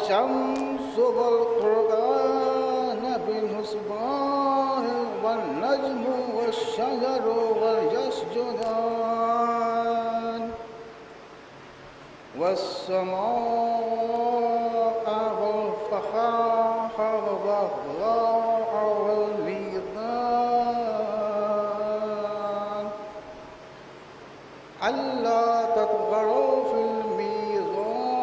والشمس والقرآن بالحسبان والنجم والشجر يسجدان والسماء والفخاخ والضراع والميزان ألا تطغوا في الميزان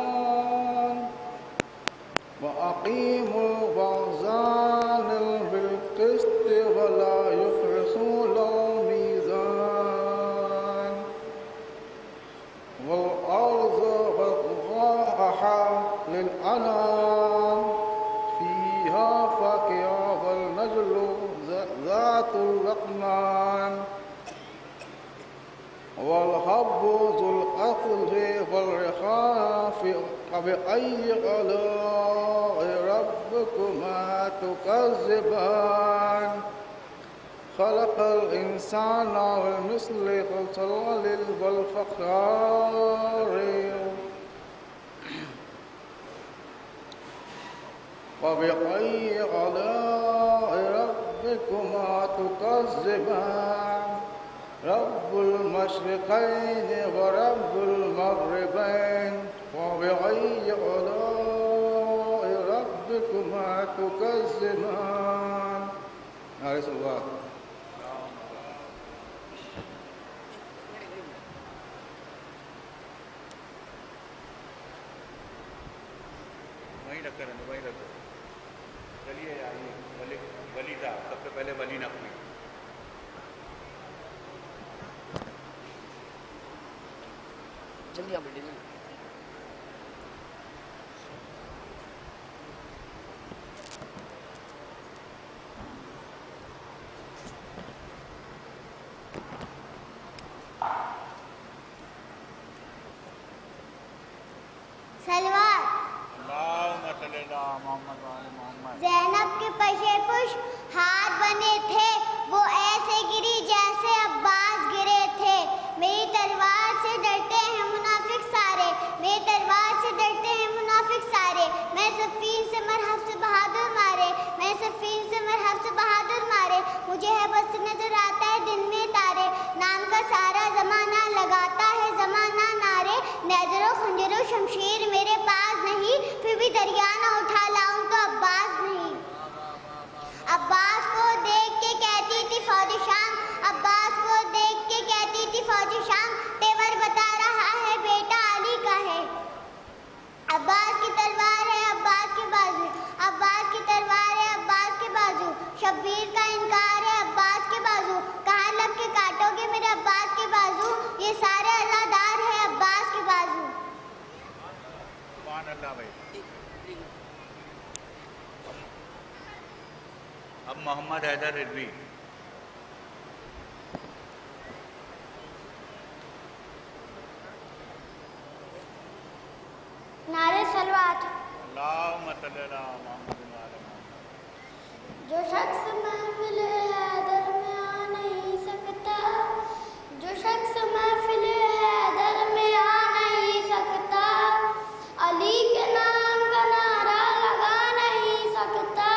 وأقيموا الوزن بالقسط ولا يخسروا الميزان والأرض وضعها للأنام فيها فاكهة والنخل ذات الأكمام والحب ذو الأصل والرخاء فبأي آلاء ربكما تكذبان خلق الإنسان من مثل صلصال والفخار وبأي آلاء ربكما تكذبان رب المشرقين ورب المغربين وبأي آلاء ربكما تكذبان. نعرف الله. وہیں رکھ کر وہیں رکھ. چلیے آئیے ولی صاحب سب سے پہلے ولی نقوی. جلدی آپ بیٹھے. سلوات. زینب کے پشے پش ہاتھ بنے تھے وہ ایسے گری جیسے عباس گرے تھے. میری تلوار سے ڈرتے ہیں منافق سارے میری تلوار سے ڈرتے ہیں منافق سارے. میں صفین سے مرحب سے بہادر مارے میں صفین سے مرحب سے بہادر مارے. مجھے ہے بس نظر آتا ہے دن میں تارے نام کا سارا زمانہ لگاتا ہے زمانہ نعرے. نیزر و خنجر و شمشیر میرے پاس نہیں پھر بھی دریا نہ اٹھا لاؤں تو عباس نہیں. عباس کو دیکھ کے کہتی تھی فوج شام عباس کو دیکھ کے کہتی تھی فوج شام تیور بتا رہا ہے بیٹا علی کا ہے. عباس کی تلوار ہے عباس کے بازو عباس کی تلوار ہے عباس کے بازو. شبیر کا انکار ہے عباس کے بازو. کہاں لگ کے کاٹو گے میرے عباس کے بازو. یہ سارے اللہ دار ہے عباس کے بازو. سبحان اللہ بھائی. اب محمد حیدر رضوی. نعرے سلوات. اللہم صلی علی محمد و علی محمد. جو شخص محفل حیدر میں آ نہیں سکتا جو شخص محفل حیدر میں آ نہیں سکتا علی کے نام کا نعرہ لگا نہیں سکتا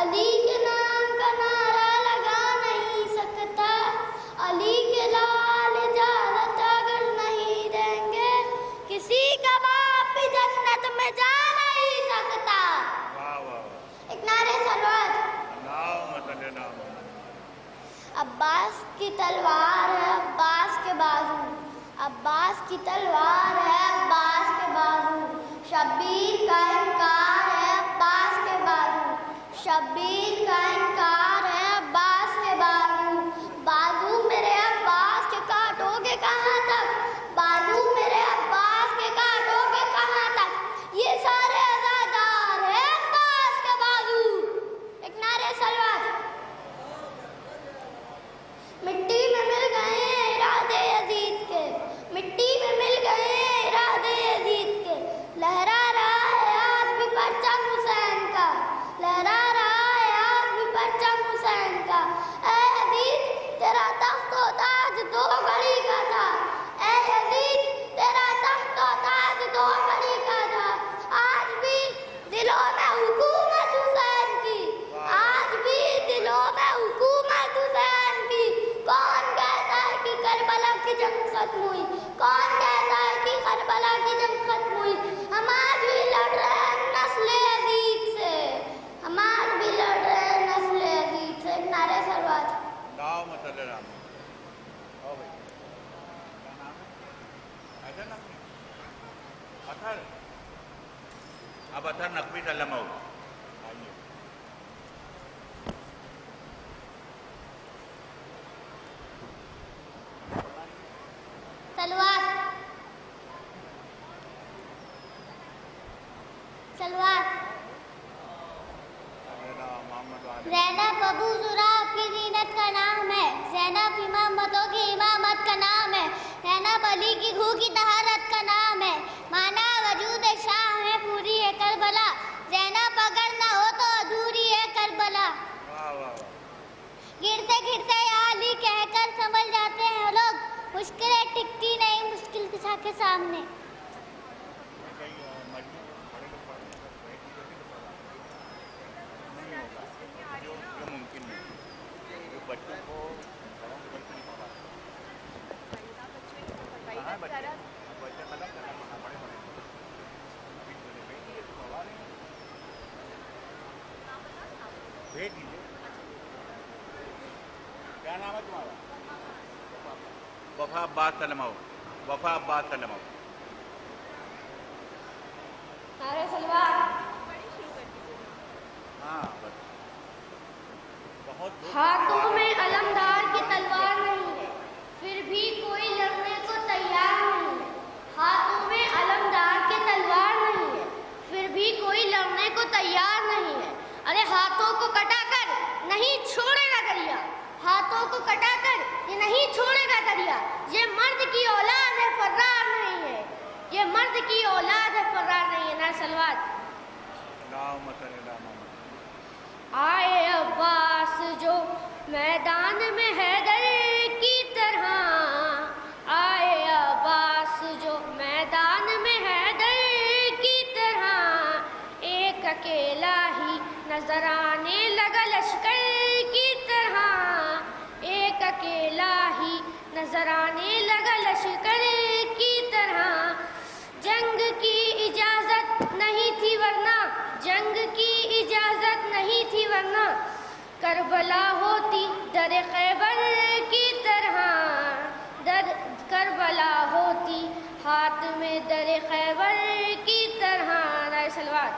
علی کے نام کا نعرہ لگا نہیں سکتا. علی کے لال اجازت اگر نہیں دیں گے کسی کا باپ جنت میں جا نہیں سکتا. ایک نعرے سلوات. عباس کی تلوار ہے عباس کے بازو عباس کی تلوار ہے عباس کے بازو. شبیر کا انکار ہے عباس کے بازو شبیر کا انکار ہے عباس کے بازو. بازو میرے عباس کے کاٹو گے کہاں تک بازو میرے عباس کے کاٹو گے کہاں تک. یہ سارے عزادار ہے عباس کے بازو. ایک نعرے سلوات. مٹی میں مل گئے ارادے یزید کے مٹی میں مل گئے ارادے یزید کے. لہرا رہا ہے آج بھی پرچم حسین کا لہرا رہا ہے آج بھی پرچم ختم ہوئی؟ کون کہتا ہے کہ کربلا کی جنگ ختم ہوئی؟ ہم آج بھی لڑ رہے ہیں نسل عزیز سے، ہم آج بھی لڑ رہے ہیں نسل عزیز سے. ایک نعرہ سلوات. اللہم صلی اللہ علیہ وسلم. او بھائی کیا نام ہے؟ ایسا نقوی اطہر. اب اطہر نقوی سلم ہو. آئیے. سلوات سلوات. زینب ابو زرع آپ کی زینت کا نام ہے. زینب امامتوں کی امامت کا نام ہے. زینب علی کی گھو کی طہارت کا نام ہے. مانا وجود شاہ ہے پوری ہے کربلا. زینب اگر نہ ہو تو ادھوری ہے کربلا. گرتے گرتے یا علی کہہ کر سنبھل جاتے ہیں لوگ. مشکلیں ٹکتی نہیں مشکل کسا کے سامنے. بچوں کو بھیج دیجیے. کیا نام ہے تمہارا؟ وفا عباس سلماؤ. وفا عباس سلماؤ. نعرہ سلوات. ہاں بس بہت. ہاتھوں میں علمدار کی تلوار نہیں ہے پھر بھی کوئی لڑنے کو تیار نہیں ہے. ہاتھوں میں علمدار کی تلوار نہیں ہے پھر بھی کوئی لڑنے کو تیار نہیں ہے. ارے ہاتھوں کو کٹا کر نہیں چھوڑے گا دریا. ہاتھوں کو کٹا کر یہ نہیں چھوڑے گا دریا. یہ مرد کی اولاد ہے فرار نہیں ہے. یہ مرد کی اولاد ہے فرار نہیں ہے. نا سلوات. آئے عباس جو میدان میں حیدر کی طرح. آئے عباس جو میدان میں حیدر کی طرح. ایک اکیلا ہی نظر آنے لگا لشکر کی طرح. ایک اکیلا ہی نظر آنے لگا لشکر کی طرح. جنگ کی اجازت نہیں تھی ورنہ جنگ کی اجازت نہیں تھی ورنہ کربلا ہوتی در خیبر کی طرح. کربلا ہوتی ہاتھ میں در خیبر کی طرح. نعرہ سلوات.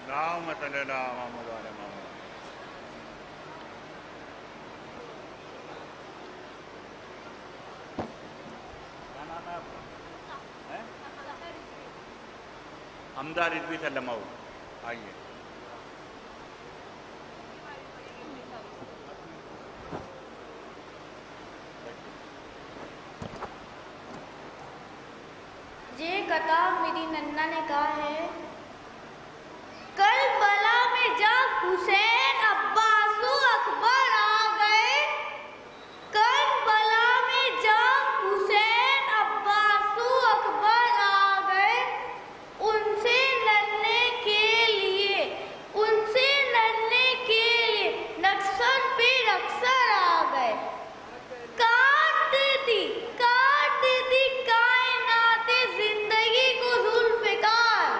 اللہم صلی اللہ محمد علیہ محمد. کیا نام ہے آپ کا؟ حمزہ رضوی سلماؤ. آئیے. یہ کتاب میری ننا نے کہا ہے. کربلا میں جب حسین عباس و اکبر آ گئے. کربلا میں جب حسین عباس و اکبر آ گئے. ان سے لڑنے کے لیے نکسر پہ اکثر آ گئے. کاٹ دی کائنات زندگی کو ذوالفقار.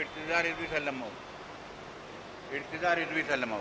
ارتضا رضوی سلمو ارتضا رضوی سلمو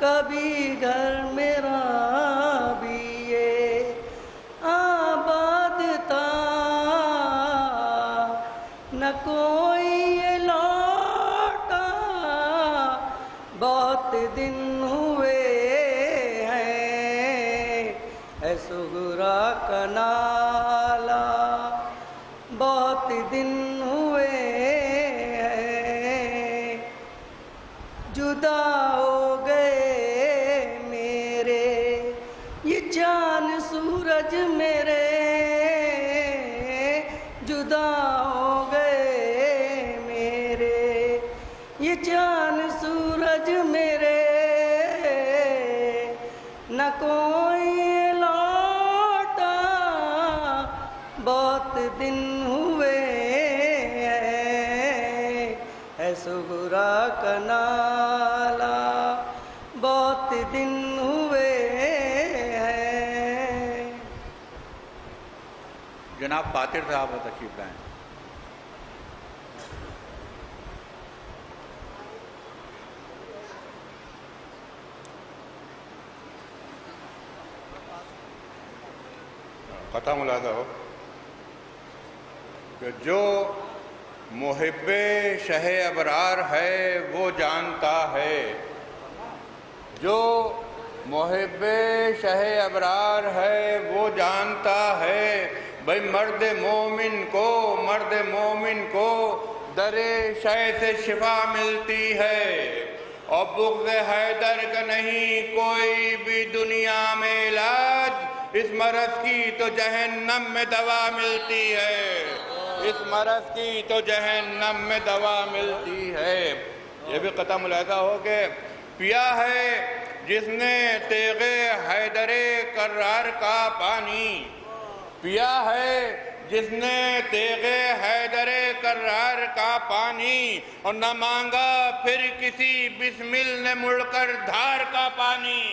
کبھی گھر میرا بھی یہ آباد تھا، نہ کوئی یہ لوٹا، بہت دن ہوئے ہیں اے سغرا کا نالہ، بہت دن ہوئے ہیں، جدا ہو گئے میرے یہ چاند سورج میرے، جدا ہو گئے میرے یہ چاند سورج میرے، نہ کوئی لوٹا، بہت دن ہوئے ہیں اے سغرا کا نالہ، بہت دن ہوئے ہیں۔ جناب باطر صاحب تشریف لائیں۔ قطع ملاحظہ ہو کہ جو محب شہ ابرار ہے وہ جانتا ہے، جو محب شہ ابرار ہے وہ جانتا ہے، بھئی مرد مومن کو در شہ سے شفا ملتی ہے، اور بغض حیدر کا نہیں کوئی بھی دنیا میں علاج، اس مرض کی تو جہنم میں دوا ملتی ہے، اس مرض کی تو جہنم میں دوا ملتی ہے۔ یہ بھی قطع ملاحظہ ہو کہ پیا ہے جس نے تیغ حیدر کرار کا پانی، پیا ہے جس نے تیغ حیدر کرار کا پانی، اور نہ مانگا پھر کسی بسمل نے مڑ کر دھار کا پانی،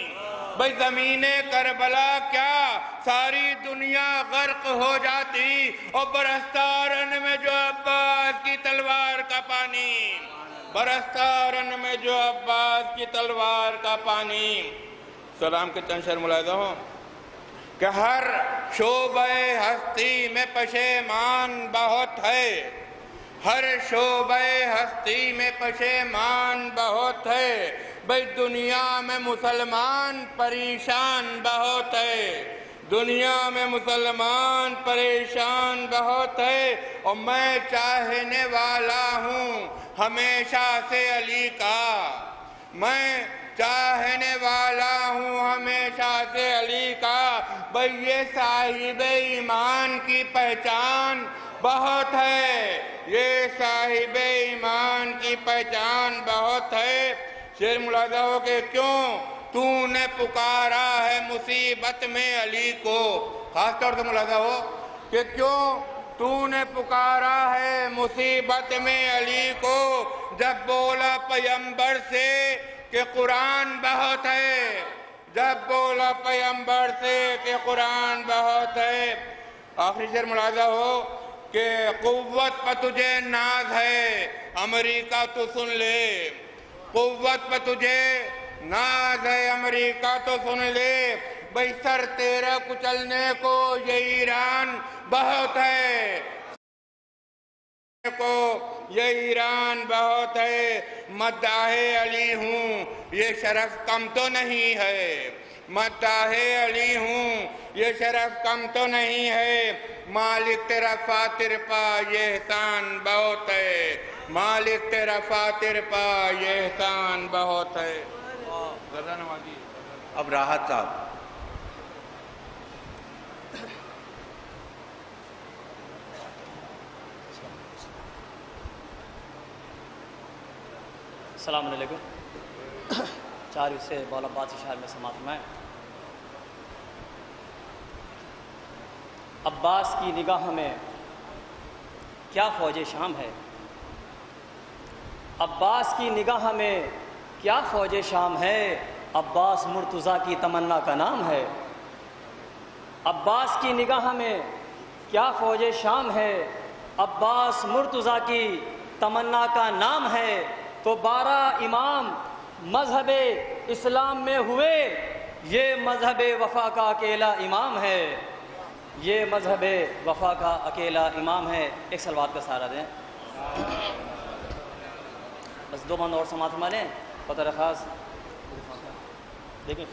بھئی زمین کربلا کیا ساری دنیا غرق ہو جاتی، اور برستا رن میں جو عباس کی تلوار کا پانی، برستا رن میں جو عباس کی تلوار کا پانی۔ سلام کے چند شعر ملاحظہ ہوں کہ ہر شعبہ ہستی میں پشیمان بہت ہے، ہر شعبہ ہستی میں پشیمان بہت ہے، بھئی دنیا میں مسلمان پریشان بہت ہے، دنیا میں مسلمان پریشان بہت ہے، اور میں چاہنے والا ہوں ہمیشہ سے علی کا، میں چاہنے والا ہوں ہمیشہ سے علی کا، بھئی یہ صاحب ایمان کی پہچان بہت ہے، یہ صاحب ایمان کی پہچان بہت ہے۔ شعر ملاحظہ ہو کہ کیوں تو نے پکارا ہے مصیبت میں علی کو، خاص طور سے ملاحظہ ہو کہ کیوں تو نے پکارا ہے مصیبت میں علی کو، جب بولا پیمبر سے کہ قرآن بہت ہے، جب بولا پیمبر سے کہ قرآن بہت ہے۔ آخری شعر ملاحظہ ہو کہ قوت پر تجھے ناز ہے امریکہ تو سن لے، قوت پر تجھے ناز ہے امریکہ تو سن لے، بھئی سر تیرا کچلنے کو یہ ایران بہت ہے، کو یہ ایران بہت ہے، مداح علی ہوں یہ شرف کم تو نہیں ہے، مداح علی ہوں یہ شرف کم تو نہیں ہے، مالک تیرا فاتر پا یہ احسان بہت ہے، مالک تیرا فاتر پا یہ احسان بہت ہے۔ اب راحت صاحب۔ السلام علیکم۔ 4 حصے بولا عباسی شہر میں سماعت میں عباس کی نگاہ میں کیا فوج شام ہے، عباس کی نگاہ میں کیا فوج شام ہے، عباس مرتضیٰ کی تمنا کا نام ہے، عباس کی نگاہ میں کیا فوج شام ہے، عباس مرتضیٰ کی تمنا کا نام ہے، تو 12 امام مذہب اسلام میں ہوئے، یہ مذہب وفا کا اکیلا امام ہے، یہ مذہب وفا کا اکیلا امام ہے۔ ایک سلوات کا سہارا دیں، بس 2 بند اور سماعت فرما لیں۔ قطر خاص دیکھیں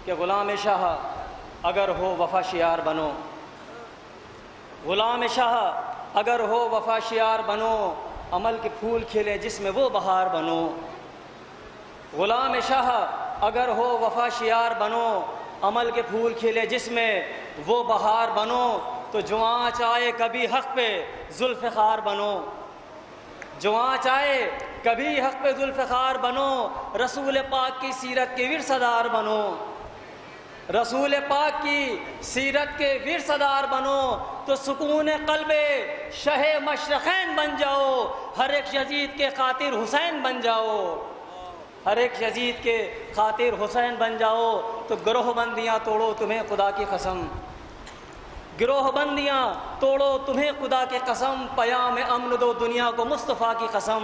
کہ غلام شاہ اگر ہو وفا شیار بنو، غلام شاہ اگر ہو وفا شیار بنو، عمل کے پھول کھلے جس میں وہ بہار بنو۔ غلام شاہ اگر ہو وفا شیار بنو، عمل کے پھول کھلے جس میں وہ بہار بنو، تو جو آنچ آئے کبھی حق پہ ذوالفقار بنو، جو آنچ آئے کبھی حق پہ ذوالفقار بنو، رسول پاک کی سیرت کے ورثہ بنو، رسول پاک کی سیرت کے ورثہ بنو، تو سکون قلب شہ مشرقین بن جاؤ، ہر ایک یزید کے خاطر حسین بن جاؤ، ہر ایک یزید کے خاطر حسین بن جاؤ۔ تو گروہ بندیاں توڑو تمہیں خدا کی قسم، گروہ بندیاں توڑو تمہیں خدا کی قسم، پیام امن دو دنیا کو مصطفیٰ کی قسم،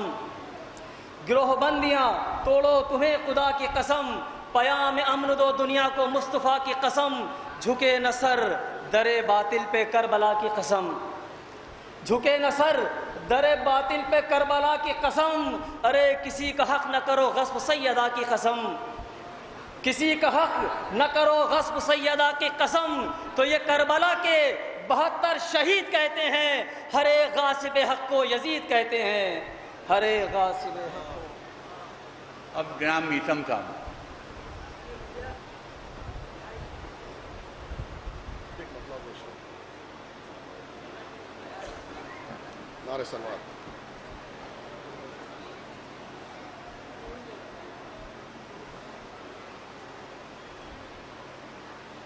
گروہ بندیاں توڑو تمہیں خدا کی قسم، پیام امن دو دنیا کو مصطفیٰ کی قسم، جھکے نہ سر در باطل پہ کربلا کی قسم، جھکے نہ سر در باطل پہ کربلا کی قسم، ارے کسی کا حق نہ کرو غصب سیدہ کی قسم، کسی کا حق نہ کرو غصب سیدہ کی قسم۔ تو یہ کربلا کے 72 شہید کہتے ہیں، ہر ایک غاصب حق کو یزید کہتے ہیں، ہر ایک غاصب حق کو۔ اب جناب میثم صاحب، نعرہ سلوات۔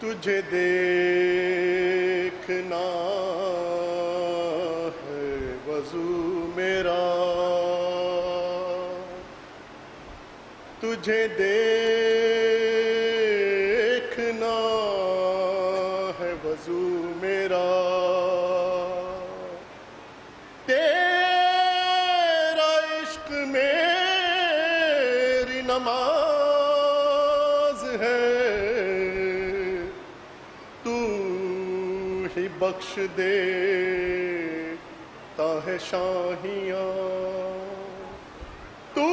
تجھے دیکھنا ہے وضو میرا، تجھے دیکھنا ہے وضو میرا، تیرا عشق میری نماز ہے، تو ہی بخش دے تا ہے شاہیاں، تو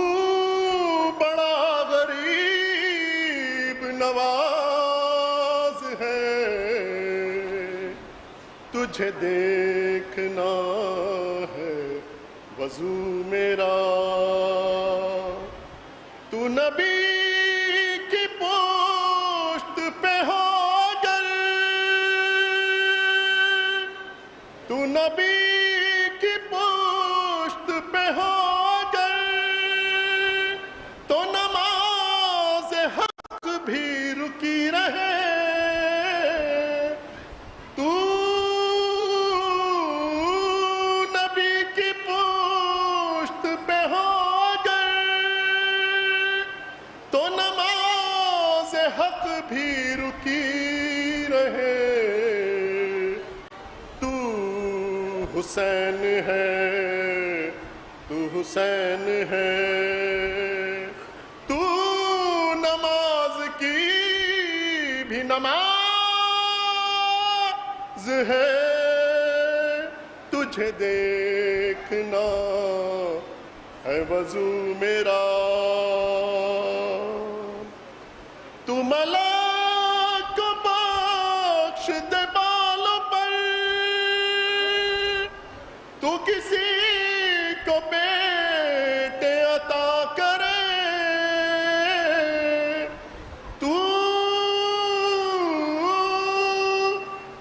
بڑا غریب نواز ہے، تجھے دیکھنا ہے وضو میرا، تو نبی کی پشت پہ ہو گر، تو نبی کی پشت پہ ہو گر، تو نماز حق بھی رکی رہے، تو نبی کی پشت پہ ہو گر، تو نماز حق بھی رکی رہے، تو حسین ہے، تو حسین ہے، تو نماز کی بھی نماز ہے، تجھے دیکھنا ہے وضو میرا، تو ملک کو بخش دے بالوں پر، تو کسی کو بیٹے عطا کرے، تو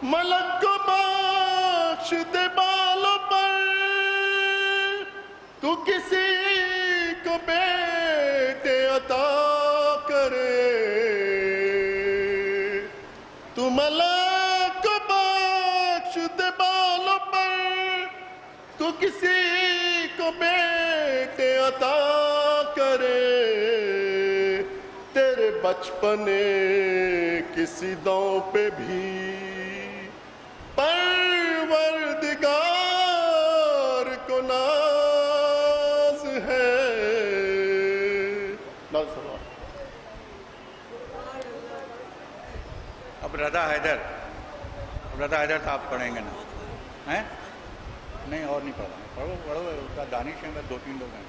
ملک کو بخش دے بالوں پر، تو کسی کو بیٹے عطا کرے، تو ملک کو بخش دے بالوں پر، تو کسی کو بیٹے عطا کرے، تیرے بچپنے کسی داؤں پہ بھی پروردگار کو ناز ہے، اب رضا حیدر صاحب پڑھیں گے نا؟ ہیں نہیں اور نہیں پڑھا، پڑھو اس کا دانش ہے، دو تین لوگ ہیں.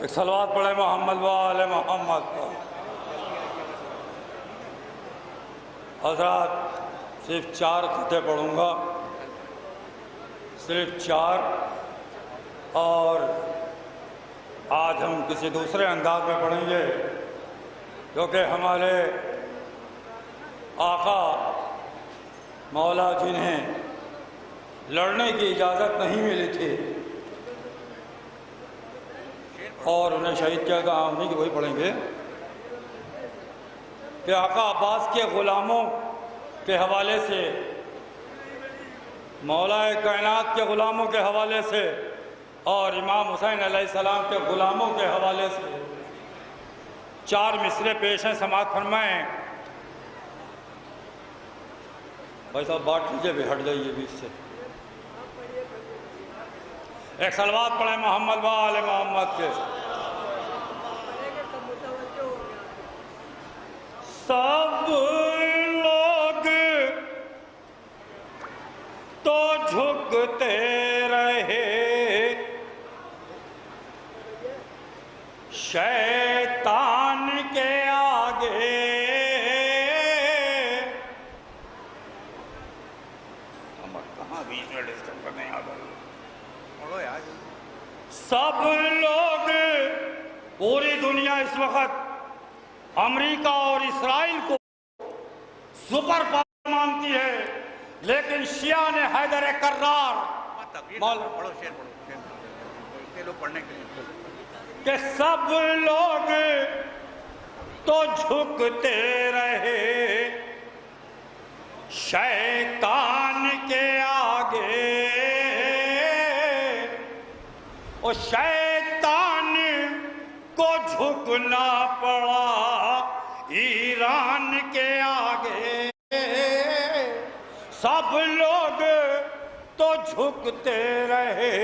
ایک صلوات پڑھے محمد و آل محمد پر. حضرات صرف 4 خطے پڑھوں گا، صرف 4، اور آج ہم کسی دوسرے انداز میں پڑھیں گے کیونکہ ہمارے آقا مولا جنہیں لڑنے کی اجازت نہیں ملی تھی اور انہیں شہید کیا تھا، انہیں کی وہی پڑھیں گے کہ آقا عباس کے غلاموں کے حوالے سے، مولا کائنات کے غلاموں کے حوالے سے اور امام حسین علیہ السلام کے غلاموں کے حوالے سے 4 مصرے پیش ہیں، سماعت فرمائیں. بھائی صاحب بات لیجیے بھی، ہٹ جائیے بیچ سے. ایک صلوات پڑھیں محمد و آل محمد کے. سب لوگ تو جھکتے رہے، شیطان کے آگے. کہاں بیچ میں ڈسٹرب کرنے آ گئے؟ سب لوگ، پوری دنیا اس وقت امریکہ اور اسرائیل کو سپر پاور مانتی ہے، لیکن شیعہ نے حیدر کرار کہ سب لوگ تو جھکتے رہے شیطان کے آگے، اور شیطان کو جھکنا پڑا ایران کے آگے. سب لوگ تو جھکتے رہے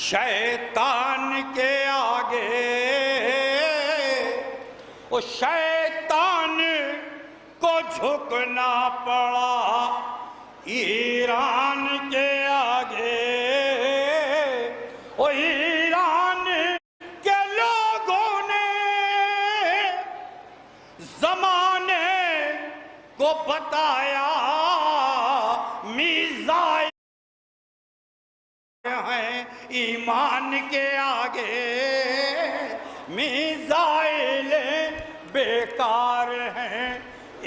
شیطان کے آگے، اور شیطان کو جھکنا پڑا ایران کے آگے. اور ایران کے لوگوں نے زمانے کو بتایا میزائل ہیں ایمان کے آگے، میزائل بیکار ہیں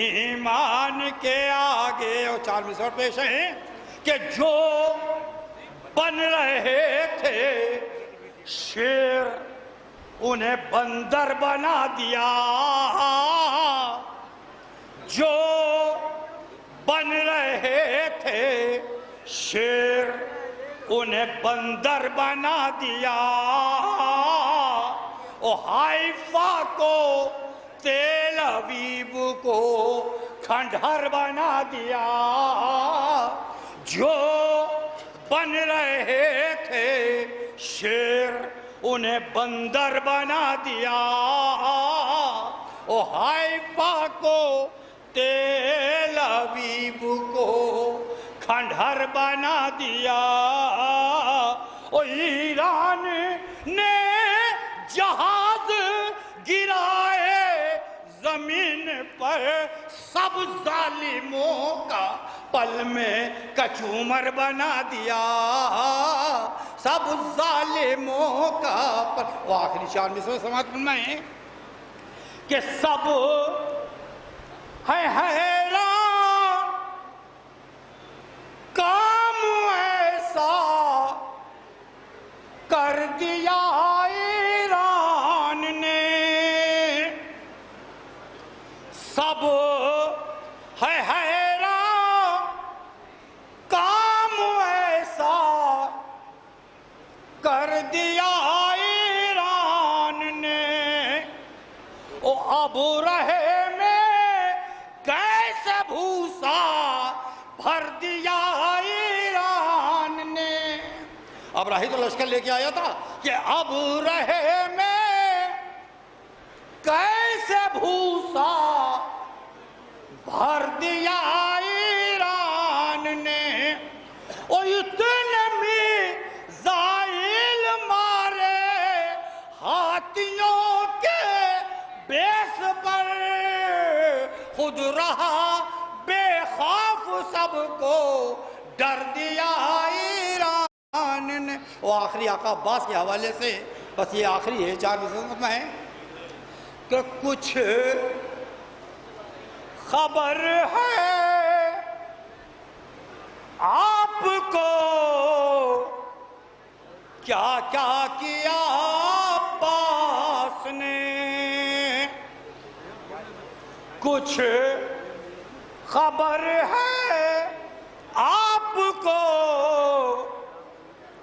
ایمان کے آگے. اور 4 مصرے پیش ہیں کہ جو بن رہے تھے شیر انہیں بندر بنا دیا، جو بن رہے تھے شیر انہیں بندر بنا دیا. اور حائفہ کو تیل ابیب کو کھنڈہر بنا دیا. جو بن رہے تھے شیر انہیں بندر بنا دیا. اور حائفہ کو تیل ابیب کو کھنڈہر بنا دیا. اور ایران نے جہاز گرائے زمین پر، سب ظالموں کا پل میں کچومر بنا دیا. سب ظالموں کا پل. وہ آخری 4 مصرے سماعت فرمائیں کہ سب ہے حیران، کام ایسا کر دیا ایران نے. سب ہے حیران ابراہی تو لشکر لے کے آیا تھا کہ اب رہے میں کیسے بھوسا بھر دیا ایران نے، اور اتنے میزائل مارے ہاتھیوں کے بیس پر، خود رہا بے خوف سب کو ڈر دیا ایران نے۔ وہ آخری آقا عباس کے حوالے سے بس یہ آخری ہے، 4 مصنف میں ہے کہ کچھ خبر ہے آپ کو کیا کیا کیا عباس نے، کچھ خبر ہے آپ کو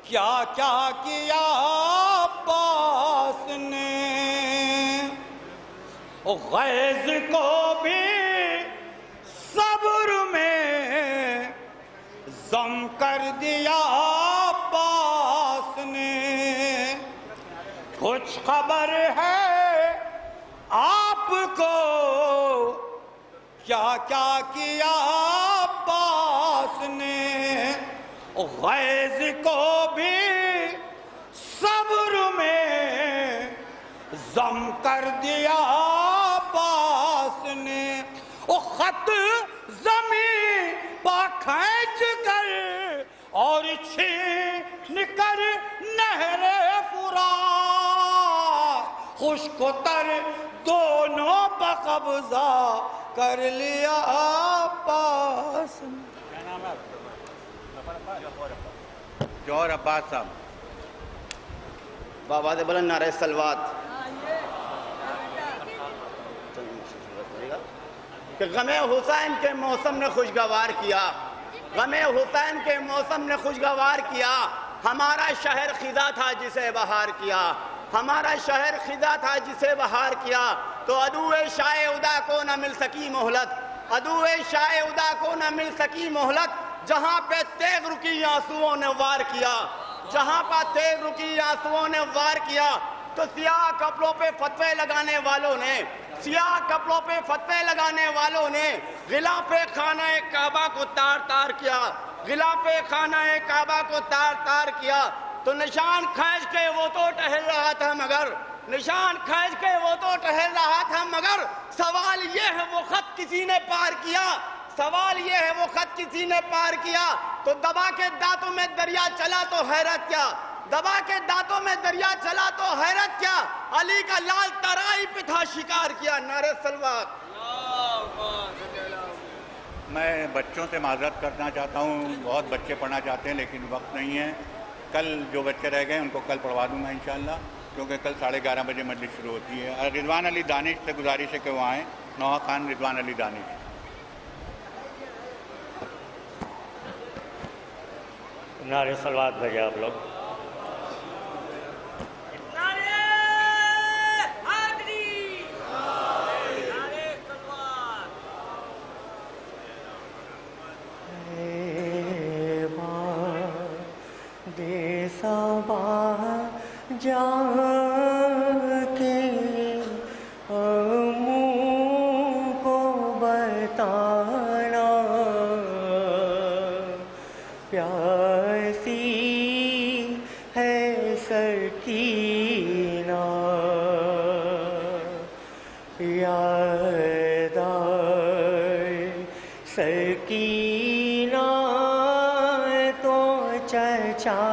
کیا کیا کیا عباس نے، غیظ کو بھی صبر میں ضم کر دیا عباس نے، کچھ خبر ہے آپ کو کیا کیا کیا عباس نے، غیظ کو بھی صبر میں ضم کر دیا عباس نے، وہ خط زمین پا کھینچ کر اور چھین کر نہر فرات، خشک و تر دونوں پہ قبضہ کر لیا عباس نے۔ کیا نام ہے؟ جوہر عباس صاحب۔ بابا دے بلند نعرہ سلوات کہ غم حسین کے موسم نے خوشگوار کیا، غم حسین کے موسم نے خوشگوار کیا، ہمارا شہر خزاں تھا جسے بہار کیا، ہمارا شہر خزاں تھا جسے بہار کیا، تو عدو شاہ ادا کو نہ مل سکی مہلت، عدو شاہ ادا کو نہ مل سکی مہلت، جہاں پہ تیغ رکی آنسوؤں نے وار کیا، جہاں پہ تیغ رکی آنسوؤں نے وار کیا، تو سیاہ کپڑوں پہ فتوے لگانے والوں نے، سیاہ کپڑوں پہ فتوے لگانے والوں نے غلاف خانہ کعبہ کو تار تار کیا، غلاف خانہ کعبہ کو تار تار کیا، تو نشان کھینچ کے وہ تو ٹہل رہا تھا مگر، نشان کھینچ کے وہ تو ٹہل رہا تھا مگر، سوال یہ ہے وہ خط کسی نے پار کیا، سوال یہ ہے وہ خط کسی نے پار کیا، تو دبا کے دانتوں میں دریا چلا تو حیرت کیا، دبا کے دانتوں میں دریا چلا تو حیرت کیا، علی کا لال ترائی پہ تھا شکار کیا۔ نعرہ سلوات۔ میں بچوں سے معذرت کرنا چاہتا ہوں، بہت بچے پڑھنا چاہتے ہیں لیکن وقت نہیں ہے، کل جو بچے رہ گئے ان کو کل پڑھوا دوں گا انشاءاللہ، کیونکہ کل 11:30 بجے مجلس شروع ہوتی ہے۔ رضوان علی دانش سے گزارش ہے کہ وہ آئیں، نوحہ خان رضوان علی دانش۔ نعرہ سلوات بھیجے آپ لوگ۔ جا کے منہ کو بتانا، پیاسی ہے سکینہ، یاد آئے سکینہ تو چچا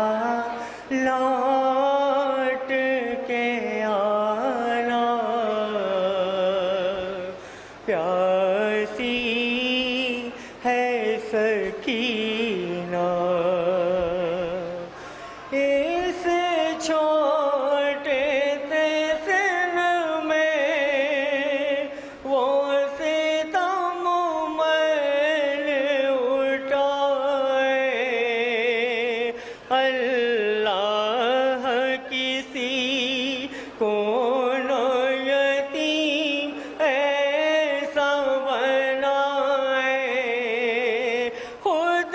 لوٹ کے آنا، پیاسی ہے سکینہ، اس چھوٹے سے سن میں وہ ستم میل اٹھائے، اللہ کسی کو نہ یتیم ایسا بنائے، خود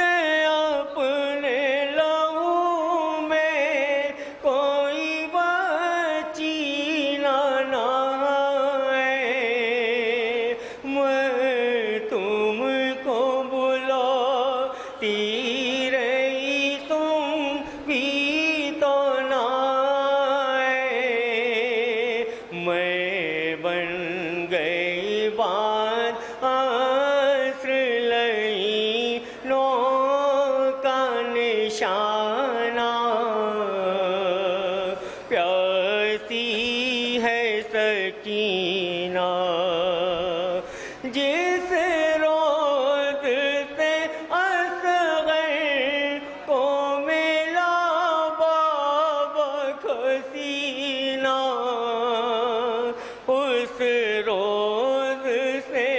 اس روز سے اصغر کو ملا بابا کھسینہ، اس روز سے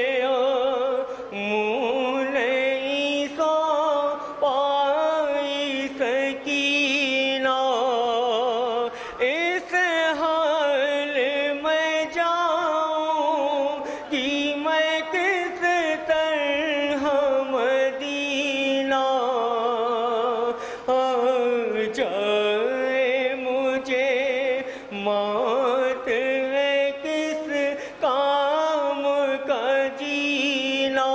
منہ نہیں سو پائی سکینہ، اس حال میں جاؤں کہ میں کس طرح مدینہ، آ جائے مجھے موت ہے کس کام کا جینا،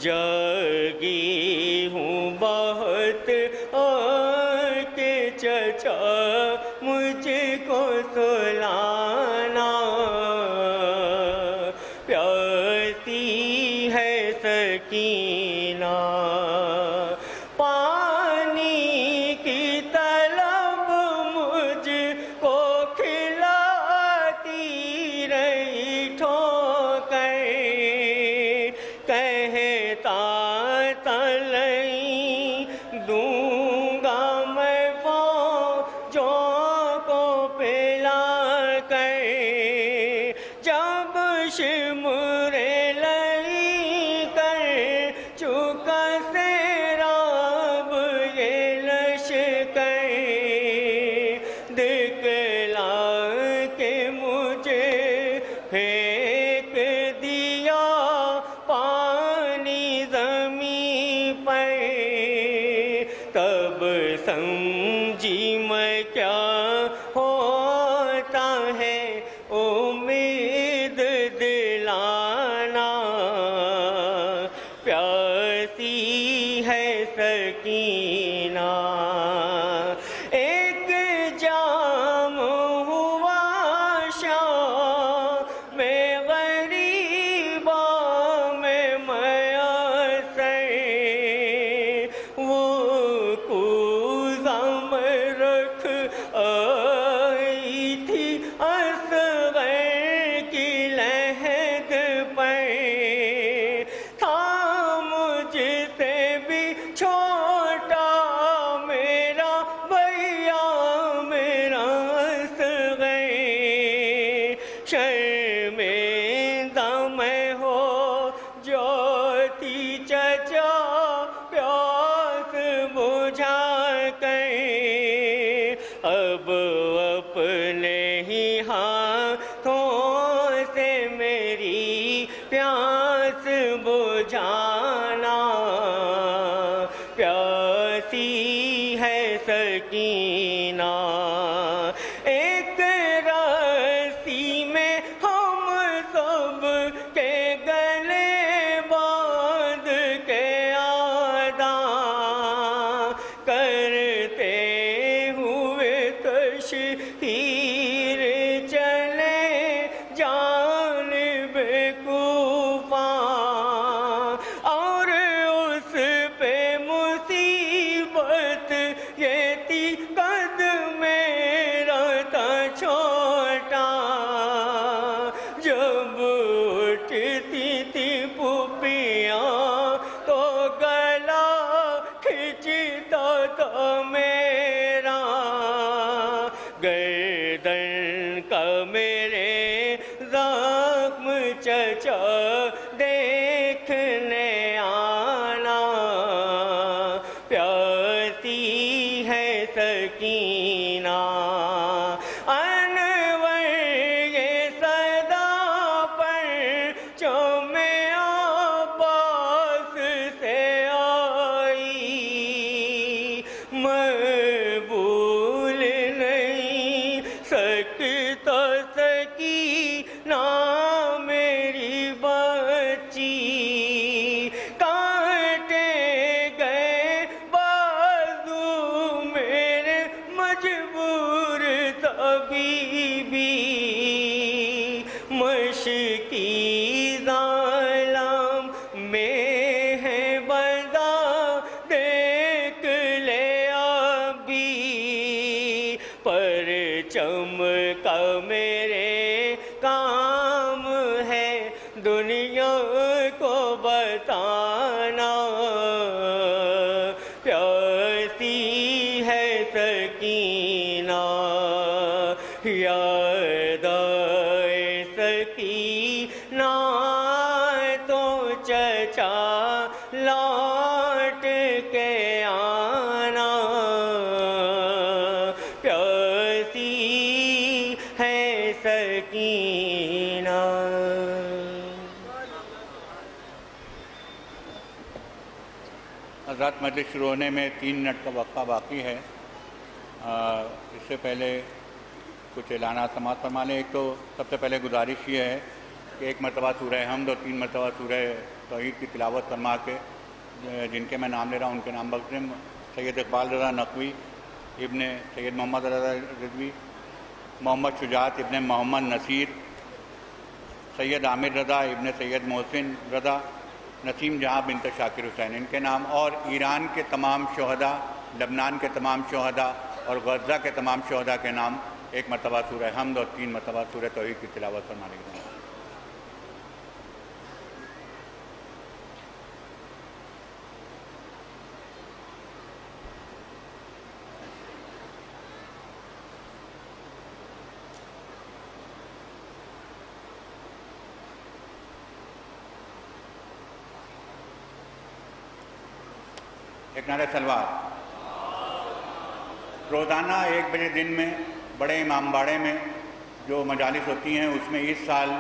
جاگی ہوں بہت اور کہ چچا مجھ کو سلانا، پیاسی ہے سکینہ، پانی کی طلب مجھ کو کھلاتی رہی ٹھوکر، کہتا تلئی دوں گا میں فوجوں کو پلا کر، جب شمر لئی کر چکا سیراب یہ لشکر، دکھلا کے مجھے پھینک دیا پانی زمین پر، تب سمجھی میں کیا ہوتا ہے امید دلانا، پیاسی ہے سکینہ، ایک جام ہوا شام میں غریباں میں میسر، وہ کوزہ میں رکھ آئی تھی اصغر کی لحد پر، تھا مجھ سے بھی چھوٹا میرا بھیا میرا اصغر، شرمندہ میں ہو جاتی چچا پیاس بجھا کر، اب اپنے ہی ہاتھوں سے میری پیاس بجھانا، پیاسی ہے سکینہ، ایک رسی میں ہم سب کے گلے باندھ کے آداں کرتے ہوئے تشہیر چلے جانب کوفہ، اور اس پہ مصیبت یہ تھی قد میرا تھا چھوٹا، جب اٹھتی تھی پھوپھیاں تو گلا کھچتا تھا میرا، گردن کا میرے زخم چچا دیکھنے آنا، پیاسی ہے سکینہ، انور یہ صدا پر جو میں عباس سے آئی، میں بھول نہیں سکتا سکینہ میری بچی، کاٹے گئے بازو میرے مجبور طبیبی، مشکی ظالم میں ہے بندہ دیکھ لے ابھی، پرچم کا میرے کام ہے دنیا دنیا کو بتانا، پیاسی ہے سکینہ یاد آئے سکینہ تو چچا لوٹ کے آنا، پیاسی ہے سکینہ۔ حضرات، مجلس شروع ہونے میں 3 منٹ کا وقفہ باقی ہے۔ اس سے پہلے کچھ اعلانات سماعت فرما لیں۔ ایک تو سب سے پہلے گزارش یہ ہے کہ 1 مرتبہ سورہ حمد اور 3 مرتبہ سورہ توحید کی تلاوت فرما کے جن کے میں نام لے رہا ہوں ان کے نام بخش دیں۔ سید اقبال رضا نقوی ابن سید محمد رضا رضوی، محمد شجاعت ابن محمد نصیر، سید عامر رضا ابن سید محسن رضا، نسیم جہاں بنت شاکر حسین، ان کے نام، اور ایران کے تمام شہداء، لبنان کے تمام شہداء اور غزہ کے تمام شہداء کے نام 1 مرتبہ سورہ حمد اور 3 مرتبہ سورہ توحید کی تلاوت فرمانے کے لیے۔ ایک نعرہ سلوات۔ روزانہ 1 بجے دن میں بڑے امام باڑے میں جو مجالس ہوتی ہیں اس میں اس سال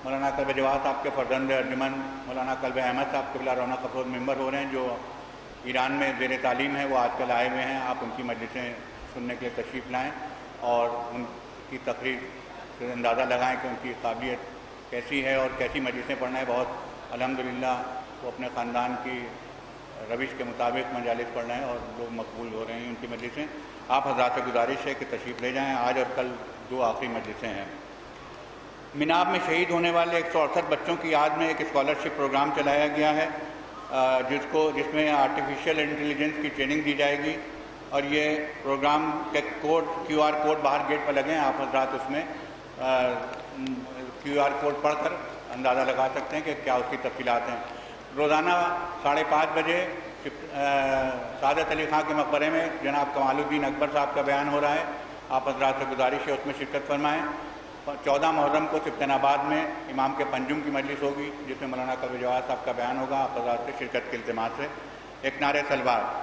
مولانا کلب جواد صاحب کے فرزند ارجمن مولانا کلب احمد صاحب قبلہ رونق افروز ممبر ہو رہے ہیں، جو ایران میں زیر تعلیم ہے، وہ آج کل آئے ہوئے ہیں۔ آپ ان کی مجلسیں سننے کے لیے تشریف لائیں اور ان کی تقریر سے اندازہ لگائیں کہ ان کی قابلیت کیسی ہے اور کیسی مجلسیں پڑھنا ہے۔ بہت الحمدللہ وہ اپنے خاندان کی روش کے مطابق مجالس پڑھ رہے ہیں اور لوگ مقبول ہو رہے ہیں ان کی مجلسیں۔ آپ حضرات سے گزارش ہے کہ تشریف لے جائیں۔ آج اور کل 2 آخری مجلسیں ہیں۔ مناب میں شہید ہونے والے 168 بچوں کی یاد میں ایک اسکالرشپ پروگرام چلایا گیا ہے جس میں آرٹیفیشیل انٹیلیجنس کی ٹریننگ دی جائے گی، اور یہ پروگرام کے QR کوڈ باہر گیٹ پر لگے ہیں۔ آپ حضرات اس میں QR کوڈ پڑھ کر اندازہ لگا سکتے ہیں کہ کیا اس کی تفصیلات ہیں۔ روزانہ 5:30 بجے سعادت علی خان کے مقبرے میں جناب کمال الدین اکبر صاحب کا بیان ہو رہا ہے۔ آپ حضرات سے گزارش ہے اس میں شرکت فرمائیں۔ 14 محرم کو سبطین آباد میں امام کے پنجم کی مجلس ہوگی جس میں مولانا کلب جواد صاحب کا بیان ہوگا۔ آپ حضرات سے شرکت کے التماس سے ایک نعرہ سلوات۔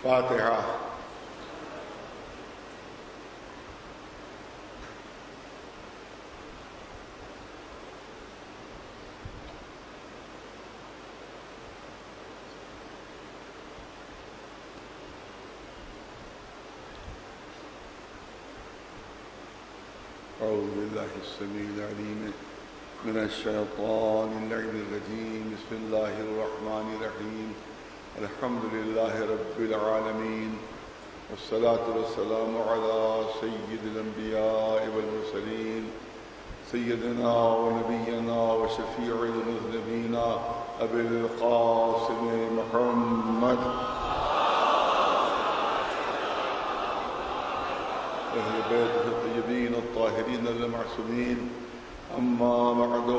فاتحہ۔ أعوذ بالله السميع العليم من الشيطان اللعين الرجيم. بسم الله الرحمن الرحيم. الحمد لله رب العالمين، والصلاة والسلام على سيد الأنبياء والمرسلين، سيدنا ونبينا وشفيع المذنبين أبي القاسم محمد أهل بيته الطيبين الطاهرين المعصومين. أما بعد،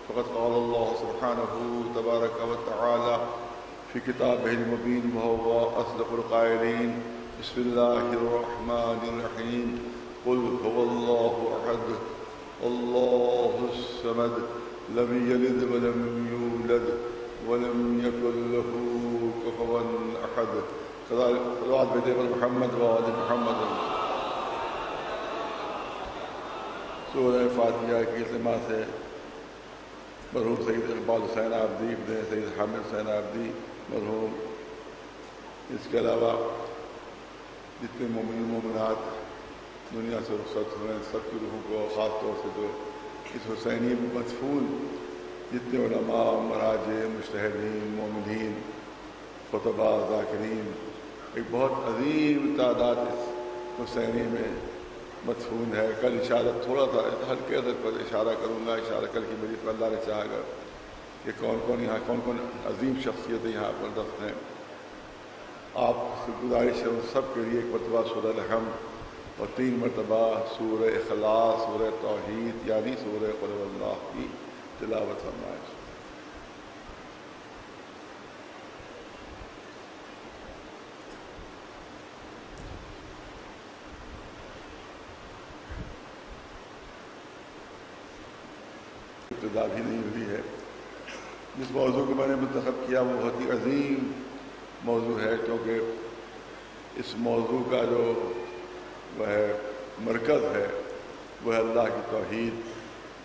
فقد قال الله سبحانه تبارك وتعالى في كتابه المبين وهو أصدق القائلين: بسم الله الرحمن الرحيم. قل هو الله أحد الله الصمد لم يلد ولم يولد ولم يكن له كفوا أحد. صلوات بجانب محمد وآل محمد. سورہ فاتحہ کی التما سے مرحوم سید اقبال حسین آبدی ابن سید حامد حسین آبدی مرحوم، اس کے علاوہ جتنے مومن مومنات دنیا سے رخصت ہوئے ہیں سب کی روحوں کو، خاص طور سے جو اس حسینی مدفون جتنے علماء، مراجع، مجتہدین، مومنین، خطباء، ذاکرین، ایک بہت عظیم تعداد اس حسینی میں مدفون ہے. کل اشارہ تھوڑا تھا ہلکے حد پر اشارہ کروں گا، اشارہ کل کی میری پر اللہ نے چاہا گا کہ کون کون یہاں کون کون عظیم شخصیتیں یہاں پر دفن ہیں. آپ سے گزارش ہے ان سب کے لیے ایک مرتبہ سورہ الحمد اور 3 مرتبہ سورہ اخلاص، سورہ توحید یعنی سورہ قل هو اللہ کی تلاوت فرمائیں. ابتدا بھی نہیں ہوئی ہے. جس موضوع کو میں نے منتخب کیا وہ بہت ہی عظیم موضوع ہے، کیونکہ اس موضوع کا جو وہ ہے مرکز ہے وہ ہے اللہ کی توحید.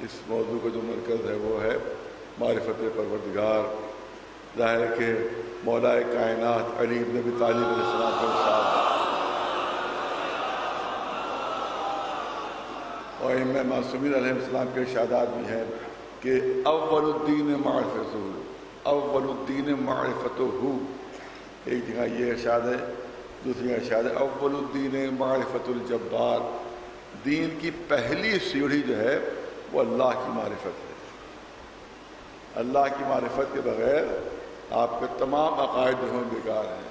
اس موضوع کا جو مرکز ہے وہ ہے معرفت پروردگار. ظاہر ہے کہ مولا کائنات علی بن ابی طالب علیہ السلام کا ارشاد ہے اور ائمہ معصومین علیہ السلام کے ارشادات بھی ہیں کہ اول الدین معرفتہ، اول الدین معرفتہ. ایک جگہ یہ ارشاد ہے، دوسری ارشاد ہے اول الدین معرفت الجبار. دین کی پہلی سیڑھی جو ہے وہ اللہ کی معرفت ہے. اللہ کی معرفت کے بغیر آپ کے تمام عقائد جو ہیں بیکار ہیں.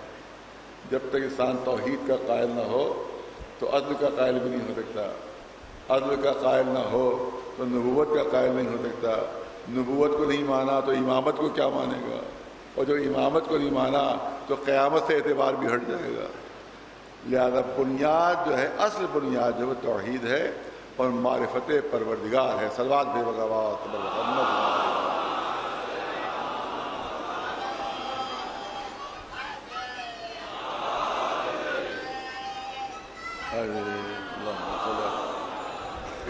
جب تک انسان توحید کا قائل نہ ہو تو عدل کا قائل بھی نہیں ہو سکتا. عدل کا قائل نہ ہو تو نبوت کا قائل نہیں ہو سکتا. نبوت کو نہیں مانا تو امامت کو کیا مانے گا، اور جو امامت کو نہیں مانا تو قیامت سے اعتبار بھی ہٹ جائے گا. لہذا بنیاد جو ہے، اصل بنیاد جو ہے توحید ہے اور معرفت پروردگار ہے. صلوات بے بغاوت محمد.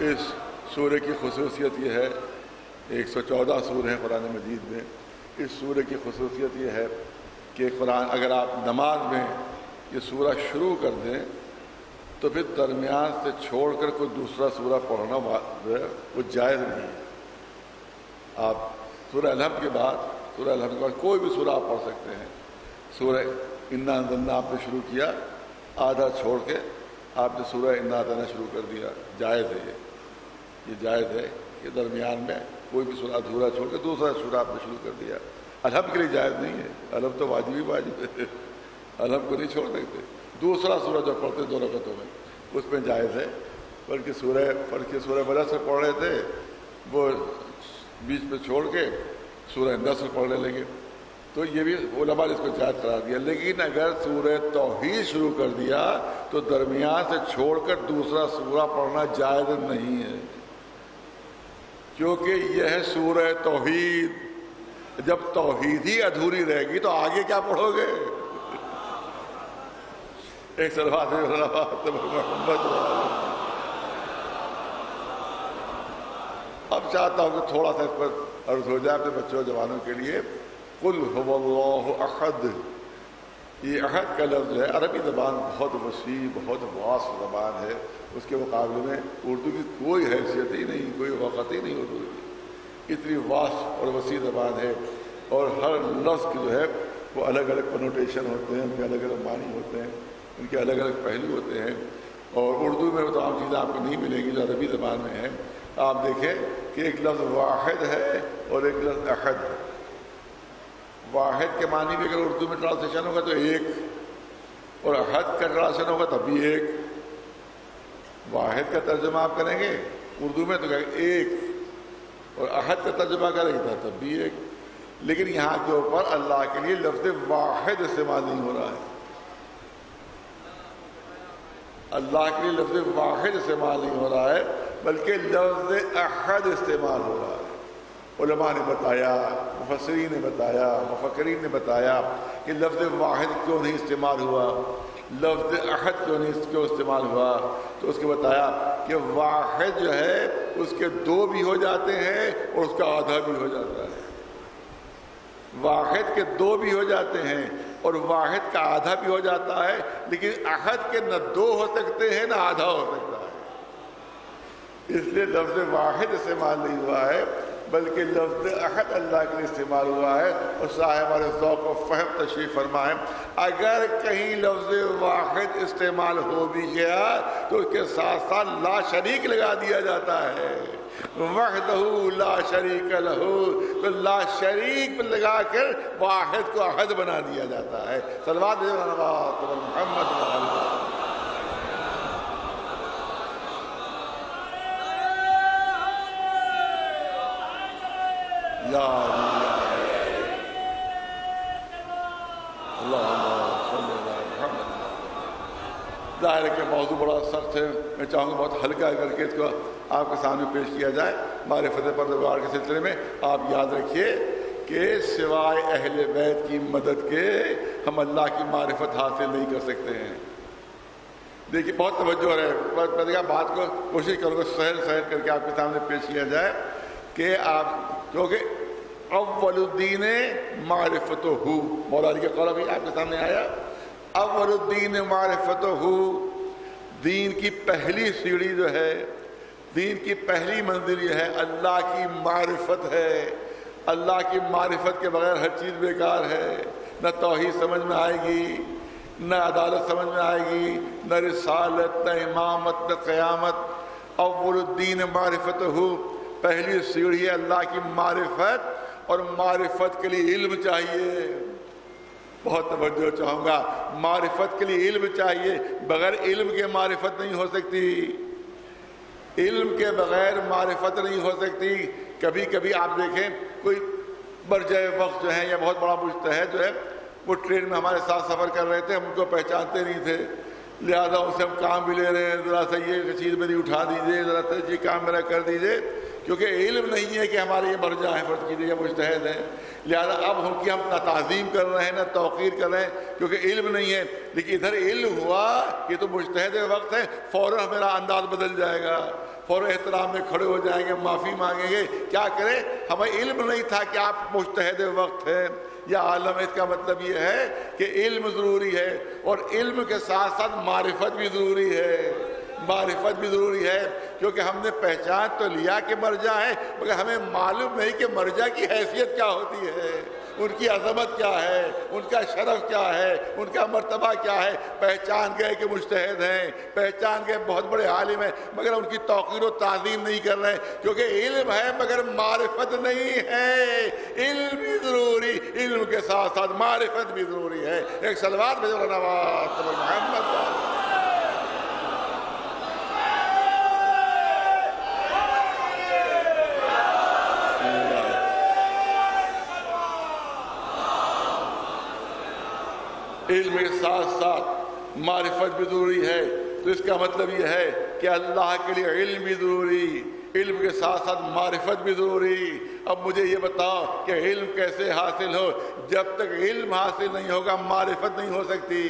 اس سورہ کی خصوصیت یہ ہے، 114 سورہ ہیں قرآن مجید میں. اس سورہ کی خصوصیت یہ ہے کہ قرآن اگر آپ نماز میں یہ سورہ شروع کر دیں تو پھر درمیان سے چھوڑ کر کوئی دوسرا سورہ پڑھنا وہ جائز نہیں ہے. آپ سورہ الحمد کے بعد کوئی بھی سورہ آپ پڑھ سکتے ہیں. سورہ انا انزلنا آپ نے شروع کیا، آدھا چھوڑ کے آپ نے سورہ انا اعطینا شروع کر دیا، جائز ہے. یہ جائز ہے کہ درمیان میں کوئی بھی سورہ ادھورا چھوڑ کے دوسرا سورہ آپ نے شروع کر دیا. الحمد کے لیے جائز نہیں ہے. الحمد تو واجب ہے، الحمد کو نہیں چھوڑ سکتے. دوسرا سورہ جو پڑھتے 2 رکعتوں میں اس میں جائز ہے. بلکہ سورہ بلد سے پڑھ رہے تھے وہ بیچ میں چھوڑ کے سورہ نصر پڑھنے لگے تو یہ بھی علماء نے اس کو جائز قرار دیا. لیکن اگر سورہ توحید شروع کر دیا تو درمیان سے چھوڑ کر دوسرا سورہ پڑھنا جائز نہیں ہے، کیونکہ یہ ہے سورہ توحید. جب توحید ہی ادھوری رہے گی تو آگے کیا پڑھو گے؟ ایک صلوات محمد. اب چاہتا ہوں کہ تھوڑا سا اس پر عرض ہو جائے اپنے بچوں جوانوں کے لیے. قل هو اللہ احد. یہ احد کا لفظ ہے، عربی زبان بہت وسیع بہت واسع زبان ہے. اس کے مقابلے میں اردو کی کوئی حیثیت ہی نہیں، کوئی وقت ہی نہیں اردو کی. اتنی واسع اور وسیع زبان ہے اور ہر لفظ کی جو ہے وہ الگ الگ کنوٹیشن ہوتے ہیں، ان کے الگ الگ معنی ہوتے ہیں، ان کے الگ الگ پہلو ہوتے ہیں. اور اردو میں وہ تمام چیزیں آپ کو نہیں ملیں گی جو عربی زبان میں ہیں. آپ دیکھیں کہ ایک لفظ واحد ہے اور ایک لفظ احد ہے. واحد کے معنی بھی اگر اردو میں ٹرانسلیشن ہوگا تو ایک، اور احد کا ٹرانسلیشن ہوگا تب بھی ایک۔ واحد کا ترجمہ آپ کریں گے اردو میں تو کہیں گے ایک، اور احد کا ترجمہ کریں گے تب بھی ایک۔ لیکن یہاں کے اوپر اللہ کے لیے لفظ واحد استعمال نہیں ہو رہا ہے، اللہ کے لیے لفظ واحد استعمال نہیں ہو رہا ہے، بلکہ لفظ احد استعمال ہو رہا ہے۔ علماء نے بتایا، مفسرین نے بتایا، مفکرین نے بتایا کہ لفظ واحد کیوں نہیں استعمال ہوا، لفظ احد کیوں استعمال ہوا، تو اس کے بتایا کہ واحد جو ہے اس کے دو بھی ہو جاتے ہیں اور اس کا آدھا بھی ہو جاتا ہے۔ واحد کے دو بھی ہو جاتے ہیں اور واحد کا آدھا بھی ہو جاتا ہے، لیکن احد کے نہ دو ہو سکتے ہیں نہ آدھا ہو سکتا ہے۔ اس لیے لفظ واحد استعمال نہیں ہوا ہے، بلکہ لفظ احد اللہ کے لیے استعمال ہوا ہے۔ اور صاحب ہمارے ذوق و فہم تشریف فرمائیں، اگر کہیں لفظ واحد استعمال ہو بھی گیا تو اس کے ساتھ ساتھ لا شریک لگا دیا جاتا ہے، وحدہ لا شریک لہ، تو لا شریک لگا کر واحد کو احد بنا دیا جاتا ہے۔ صلوات محمد ظاہر ہے کہ موضوع بڑا سخت ہے، میں چاہوں گا بہت ہلکا کر کے اس کو آپ کے سامنے پیش کیا جائے۔ معرفت پروردگار کے سلسلے میں آپ یاد رکھیے کہ سوائے اہل بیت کی مدد کے ہم اللہ کی معرفت حاصل نہیں کر سکتے ہیں۔ دیکھیے بہت توجہ ہے، میں بات کو کوشش کروں گا سہل کر کے آپ کے سامنے پیش کیا جائے کہ آپ کیونکہ اول الدین معرفت ہو، مولا علی کا قول بھی آپ کے سامنے آیا، اول الدین معرفت ہو، دین کی پہلی سیڑھی جو ہے، دین کی پہلی منزل یہ ہے اللہ کی معرفت ہے۔ اللہ کی معرفت کے بغیر ہر چیز بیکار ہے، نہ توحید سمجھ میں آئے گی، نہ عدالت سمجھ میں آئے گی، نہ رسالت، نہ امامت، نہ قیامت۔ اول الدین معرفت ہو، پہلی سیڑھی ہے اللہ کی معرفت، اور معرفت کے لیے علم چاہیے۔ بہت توجہ چاہوں گا، معرفت کے لیے علم چاہیے، بغیر علم کے معرفت نہیں ہو سکتی، علم کے بغیر معرفت نہیں ہو سکتی۔ کبھی کبھی آپ دیکھیں کوئی برجہ وقت جو ہے یا بہت بڑا مجتہد جو ہے، وہ ٹرین میں ہمارے ساتھ سفر کر رہے تھے، ہم ان کو پہچانتے نہیں تھے، لہذا ان سے ہم کام بھی لے رہے ہیں، ذرا سا یہ چیز میری اٹھا دیجیے، ذرا سا یہ کام میرا کر دیجیے، کیونکہ علم نہیں ہے کہ ہمارے یہ برجہ ہیں، فرض کیجیے یا مجتہد ہیں، لہذا اب ان کی ہم نہ تعظیم کر رہے ہیں نہ توقیر کر رہے ہیں، کیونکہ علم نہیں ہے۔ لیکن ادھر علم ہوا، یہ تو مجتہد وقت ہے، فوراً میرا انداز بدل جائے گا، فوراً احترام میں کھڑے ہو جائیں گے، معافی مانگیں گے، کیا کریں، ہمیں علم نہیں تھا کہ آپ مجتہد وقت ہیں یا عالم۔ اس کا مطلب یہ ہے کہ علم ضروری ہے، اور علم کے ساتھ ساتھ معرفت بھی ضروری ہے، معرفت بھی ضروری ہے، کیونکہ ہم نے پہچان تو لیا کہ مرجع ہے، مگر ہمیں معلوم نہیں کہ مرجع کی حیثیت کیا ہوتی ہے، ان کی عظمت کیا ہے، ان کا شرف کیا ہے، ان کا مرتبہ کیا ہے۔ پہچان گئے کہ مجتہد ہیں، پہچان گئے بہت بڑے عالم ہیں، مگر ان کی توقیر و تعظیم نہیں کر رہے، کیونکہ علم ہے مگر معرفت نہیں ہے۔ علم بھی ضروری، علم کے ساتھ ساتھ معرفت بھی ضروری ہے۔ ایک صلوات بھیجو نواز محمد۔ علم کے ساتھ ساتھ معرفت بھی ضروری ہے، تو اس کا مطلب یہ ہے کہ اللہ کے لیے علم بھی ضروری، علم کے ساتھ ساتھ معرفت بھی ضروری۔ اب مجھے یہ بتاؤ کہ علم کیسے حاصل ہو؟ جب تک علم حاصل نہیں ہوگا معرفت نہیں ہو سکتی،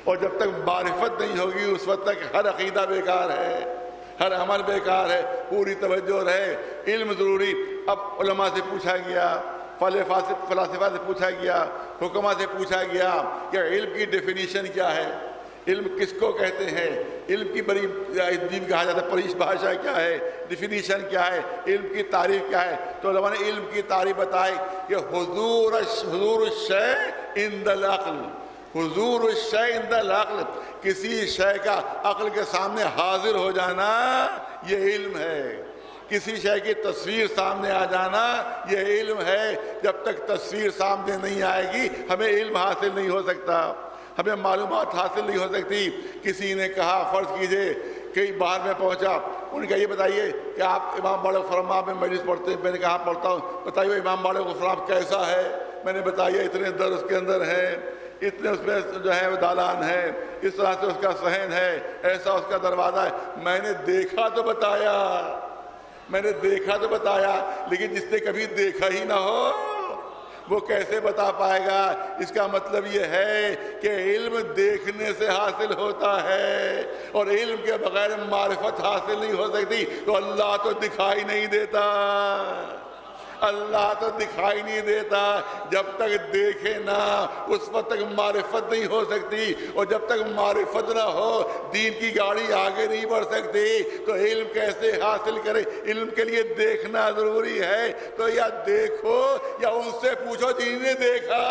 اور جب تک معرفت نہیں ہوگی اس وقت تک ہر عقیدہ بیکار ہے، ہر عمل بیکار ہے۔ پوری توجہ رہے، علم ضروری۔ اب علماء سے پوچھا گیا، فلاسفہ سے پوچھا گیا، حکماء سے پوچھا گیا کہ علم کی ڈیفینیشن کیا ہے، علم کس کو کہتے ہیں، علم کی بڑی دین کہا جاتا ہے، پریش بھاشا کیا ہے، ڈیفینیشن کیا ہے، علم کی تعریف کیا ہے؟ تو علماء نے علم کی تعریف بتائی کہ حضور الشیء عند العقل، حضور الشیء عند العقل، کسی شے کا عقل کے سامنے حاضر ہو جانا، یہ علم ہے۔ کسی شے کی تصویر سامنے آ جانا یہ علم ہے. جب تک تصویر سامنے نہیں آئے گی ہمیں علم حاصل نہیں ہو سکتا، ہمیں معلومات حاصل نہیں ہو سکتی. کسی نے کہا، فرض کیجئے کئی باہر میں پہنچا، ان کا یہ بتائیے کہ آپ امام باڑے غفران میں مجلس پڑھتے ہیں؟ میں نے کہا پڑھتا ہوں. بتائیے امام باڑے غفران کیسا ہے؟ میں نے بتایا اتنے در اس کے اندر ہیں، اتنے اس میں جو ہے وہ دالان ہے، اس طرح سے اس کا صحن ہے، ایسا اس کا دروازہ ہے. میں نے دیکھا تو بتایا، میں نے دیکھا تو بتایا، لیکن جس نے کبھی دیکھا ہی نہ ہو وہ کیسے بتا پائے گا؟ اس کا مطلب یہ ہے کہ علم دیکھنے سے حاصل ہوتا ہے، اور علم کے بغیر معرفت حاصل نہیں ہو سکتی. تو اللہ تو دکھائی نہیں دیتا، اللہ تو دکھائی نہیں دیتا. جب تک دیکھے نہ اس وقت تک معرفت نہیں ہو سکتی، اور جب تک معرفت نہ ہو دین کی گاڑی آگے نہیں بڑھ سکتی. تو علم کیسے حاصل کرے؟ علم کے لیے دیکھنا ضروری ہے. تو یا دیکھو یا ان سے پوچھو جنہوں نے دیکھا.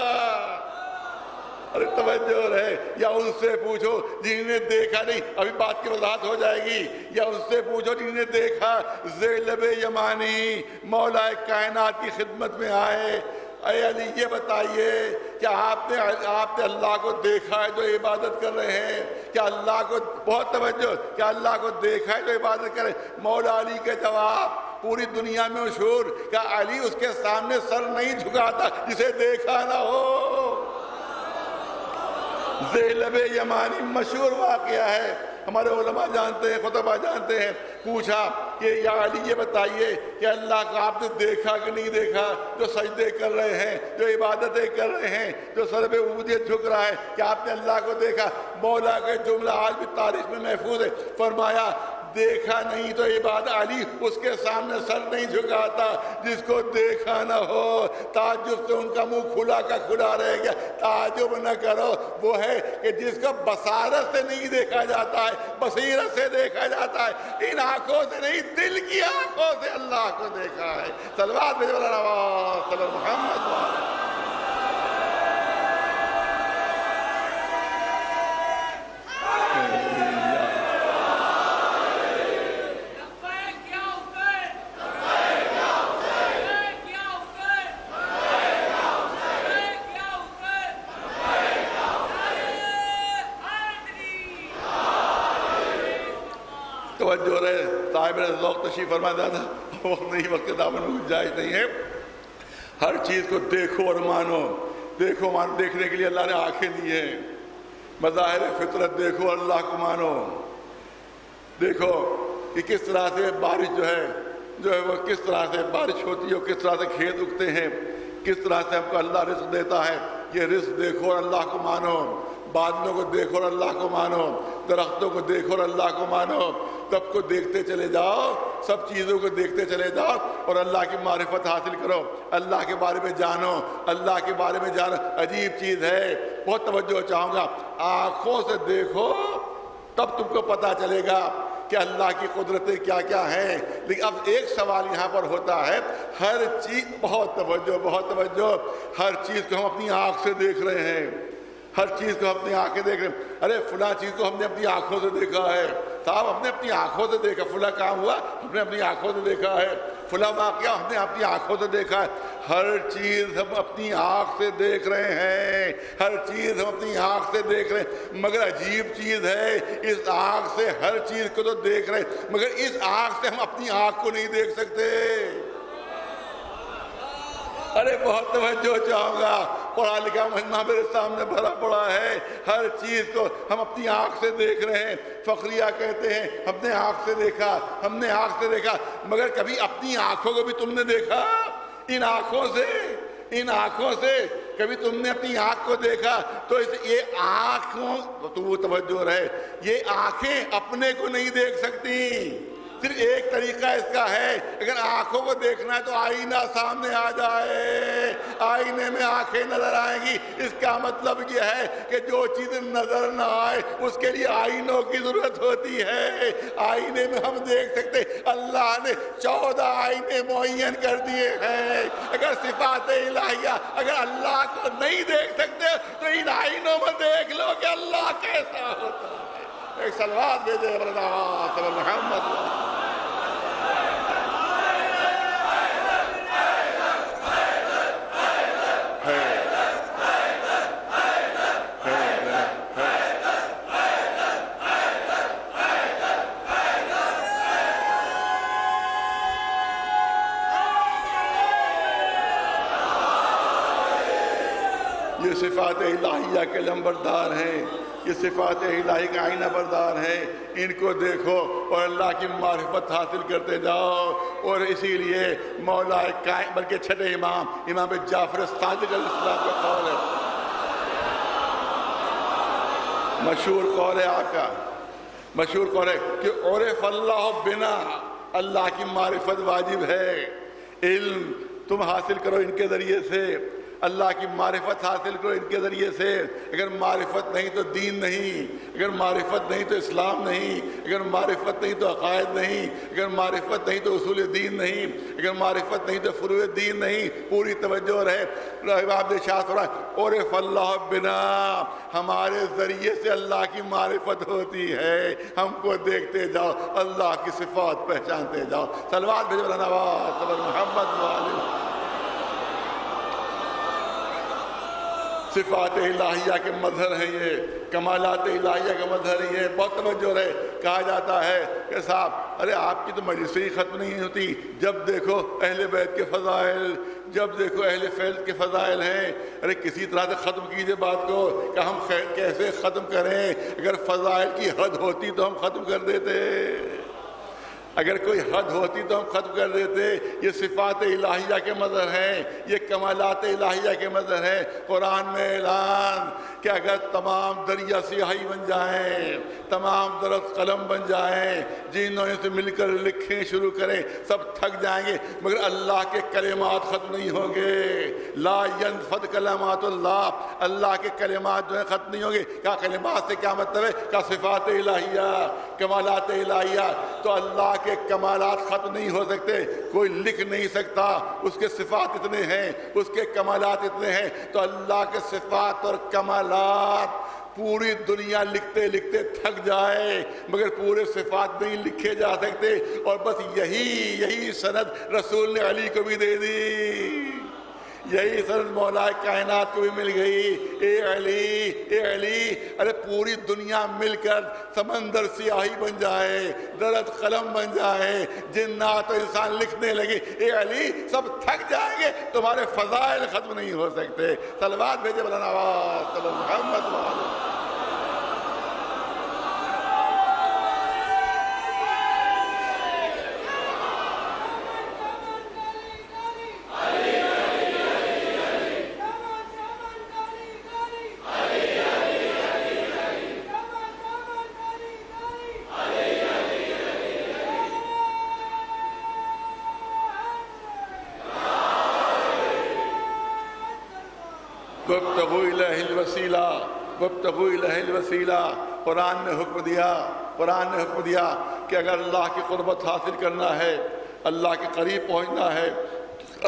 ارے توجہ رہے، یا ان سے پوچھو جنہوں نے دیکھا نہیں. ابھی بات کی وضاحت ہو جائے گی. یا ان سے پوچھو جنہوں نے دیکھا. ذیلب یمانی مولا کائنات کی خدمت میں آئے. اے علی یہ بتائیے کہ آپ نے اللہ کو دیکھا ہے جو عبادت کر رہے ہیں؟ کیا اللہ کو، بہت توجہ، کیا اللہ کو دیکھا ہے جو عبادت کر رہے ہیں؟ مولا علی کے جواب پوری دنیا میں مشہور، کہ علی اس کے سامنے سر نہیں جھکاتا جسے دیکھا نہ ہو. ذیلب یمانی مشہور واقعہ ہے، ہمارے علماء جانتے ہیں، خطبہ جانتے ہیں. پوچھا کہ یا علی یہ بتائیے کہ اللہ کو آپ نے دیکھا کہ نہیں دیکھا؟ جو سجدے کر رہے ہیں، جو عبادتیں کر رہے ہیں، جو سر پہ عبودیت جھک رہا ہے، کہ آپ نے اللہ کو دیکھا؟ مولا کا جملہ آج بھی تاریخ میں محفوظ ہے. فرمایا دیکھا نہیں تو عبادت، علی اس کے سامنے سر نہیں جھکاتا جس کو دیکھا نہ ہو. تعجب سے ان کا منہ کھلا کا کھلا رہ گیا. تعجب نہ کرو، وہ ہے کہ جس کو بصارت سے نہیں دیکھا جاتا ہے، بصیرت سے دیکھا جاتا ہے. ان آنکھوں سے نہیں، دل کی آنکھوں سے اللہ کو دیکھا ہے. صلوات بھیجو صلی محمد. توجہ رہے، صاحب ذوق تشریف فرما دادا، وقت نہیں، وقت دامن میں گنجائش نہیں ہے. ہر چیز کو دیکھو اور مانو. دیکھو مانو، دیکھنے کے لیے اللہ نے آنکھیں دی ہیں. مظاہر فطرت دیکھو، اللہ کو مانو. دیکھو کہ کس طرح سے بارش جو ہے وہ کس طرح سے بارش ہوتی ہے، کس طرح سے کھیت اگتے ہیں، کس طرح سے ہم کو اللہ رزق دیتا ہے. یہ رزق دیکھو اور اللہ کو مانو. بادلوں کو دیکھو اور اللہ کو مانو. درختوں کو دیکھو اور اللہ کو مانو. سب کو دیکھتے چلے جاؤ، سب چیزوں کو دیکھتے چلے جاؤ اور اللہ کی معرفت حاصل کرو. اللہ کے بارے میں جانو، اللہ کے بارے میں جانو. عجیب چیز ہے، بہت توجہ چاہوں گا. آنکھوں سے دیکھو تب تم کو پتہ چلے گا کہ اللہ کی قدرتیں کیا کیا ہیں. لیکن اب ایک سوال یہاں پر ہوتا ہے، ہر چیز، بہت توجہ، ہر چیز کو ہم اپنی آنکھ سے دیکھ رہے ہیں. ہر چیز کو اپنی آنکھیں دیکھ رہے ہیں. ارے فلاں چیز کو ہم نے اپنی آنکھوں سے دیکھا ہے. صاحب ہم نے اپنی آنکھوں سے دیکھا. فلاں کام ہوا ہم نے اپنی آنکھوں سے دیکھا ہے. فلاں واقعہ ہم نے اپنی آنکھوں سے دیکھا ہے. ہر چیز ہم اپنی آنکھ سے دیکھ رہے ہیں. ہر چیز ہم اپنی آنکھ سے دیکھ رہے ہیں. مگر عجیب چیز ہے، اس آنکھ سے ہر چیز کو تو دیکھ رہے ہیں، مگر اس آنکھ سے ہم اپنی آنکھ کو نہیں دیکھ سکتے. ارے بہت توجہ چاہوں گا. پڑھا لکھا مجمع میرے سامنے بھرا پڑا ہے. ہر چیز کو ہم اپنی آنکھ سے دیکھ رہے ہیں. فخریہ کہتے ہیں ہم نے آنکھ سے دیکھا، ہم نے آنکھ سے دیکھا. مگر کبھی اپنی آنکھوں کو بھی تم نے دیکھا؟ ان آنکھوں سے کبھی تم نے اپنی آنکھ کو دیکھا؟ تو یہ آنکھوں، تو توجہ رہے، یہ آنکھیں اپنے کو نہیں دیکھ سکتی. صرف ایک طریقہ اس کا ہے، اگر آنکھوں کو دیکھنا ہے تو آئینہ سامنے آ جائے، آئینے میں آنکھیں نظر آئیں گی. اس کا مطلب یہ ہے کہ جو چیز نظر نہ آئے اس کے لیے آئینوں کی ضرورت ہوتی ہے. آئینے میں ہم دیکھ سکتے. اللہ نے 14 آئینے معین کر دیے ہیں. اگر صفات الہیہ اگر اللہ کو نہیں دیکھ سکتے تو ان آئینوں میں دیکھ لو کہ اللہ کیسا ہوتا ہے. ایک صلوات بھیجے محمد. صفات الہیہ کے لمبردار ہیں، یہ صفات الہی کا آئینہ بردار ہیں، ان کو دیکھو اور اللہ کی معرفت حاصل کرتے جاؤ۔ اور اسی لیے مولا کائن بلکہ چھٹے امام جعفر صادق علیہ السلام کا قول ہے، مشہور قول ہے آپ کا، مشہور قول ہے کہ عرف اللہ بنا، اللہ کی معرفت واجب ہے، علم تم حاصل کرو ان کے ذریعے سے، اللہ کی معرفت حاصل کرو ان کے ذریعے سے۔ اگر معرفت نہیں تو دین نہیں، اگر معرفت نہیں تو اسلام نہیں، اگر معرفت نہیں تو عقائد نہیں، اگر معرفت نہیں تو اصول دین نہیں، اگر معرفت نہیں تو فروع دین نہیں۔ پوری توجہ رہے، آپ نے شاہ فرمایا عرف اللہ بنا، ہمارے ذریعے سے اللہ کی معرفت ہوتی ہے، ہم کو دیکھتے جاؤ، اللہ کی صفات پہچانتے جاؤ۔ صلوات بھیجو نواز محمد وآلہ۔ صفات الہیہ کے مظہر ہیں یہ، کمالات الہیہ کا مظہر ہے یہ، بہت توجہ رہے۔ کہا جاتا ہے کہ صاحب ارے آپ کی تو مجلسیں ہی ختم نہیں ہوتی، جب دیکھو اہل بیت کے فضائل، جب دیکھو اہل فیض کے فضائل ہیں، ارے کسی طرح سے ختم کیجئے بات کو کہ ہم کیسے ختم کریں؟ اگر فضائل کی حد ہوتی تو ہم ختم کر دیتے، اگر کوئی حد ہوتی تو ہم ختم کر دیتے۔ یہ صفات الہیہ کے مظہر ہیں، یہ کمالات الہیہ کے مظہر ہیں۔ قرآن میں اعلان کہ اگر تمام دریا سیاہی بن جائیں، تمام درخت قلم بن جائیں، جنوں سے مل کر لکھیں شروع کریں، سب تھک جائیں گے، مگر اللہ کے کلمات ختم نہیں ہوں گے۔ لا ينفد کلمات اللہ، اللہ کے کلمات جو ہیں ختم نہیں ہوں گے۔ کیا کلمات سے کیا مطلب ہے؟ کیا صفات الہیہ، کمالات الہیہ۔ تو اللہ کے کمالات ختم نہیں ہو سکتے، کوئی لکھ نہیں سکتا، اس کے صفات اتنے ہیں، اس کے کمالات اتنے ہیں۔ تو اللہ کے صفات اور کمالات پوری دنیا لکھتے لکھتے تھک جائے، مگر پورے صفات نہیں لکھے جا سکتے۔ اور بس یہی سند رسول نے علی کو بھی دے دی، یہی سند مولا کائنات کو بھی مل گئی۔ اے علی، ارے پوری دنیا مل کر سمندر سیاہی بن جائے، درخت قلم بن جائے، جنات و انسان لکھنے لگے، اے علی سب تھک جائیں گے، تمہارے فضائل ختم نہیں ہو سکتے۔ صلوات بھیجے مولانا آواز صلی محمد وآلہ۔ وابتغوا الیہ الوسیلہ، وابتغوا الیہ الوسیلہ۔ قرآن نے حکم دیا کہ اگر اللہ کی قربت حاصل کرنا ہے، اللہ کے قریب پہنچنا ہے،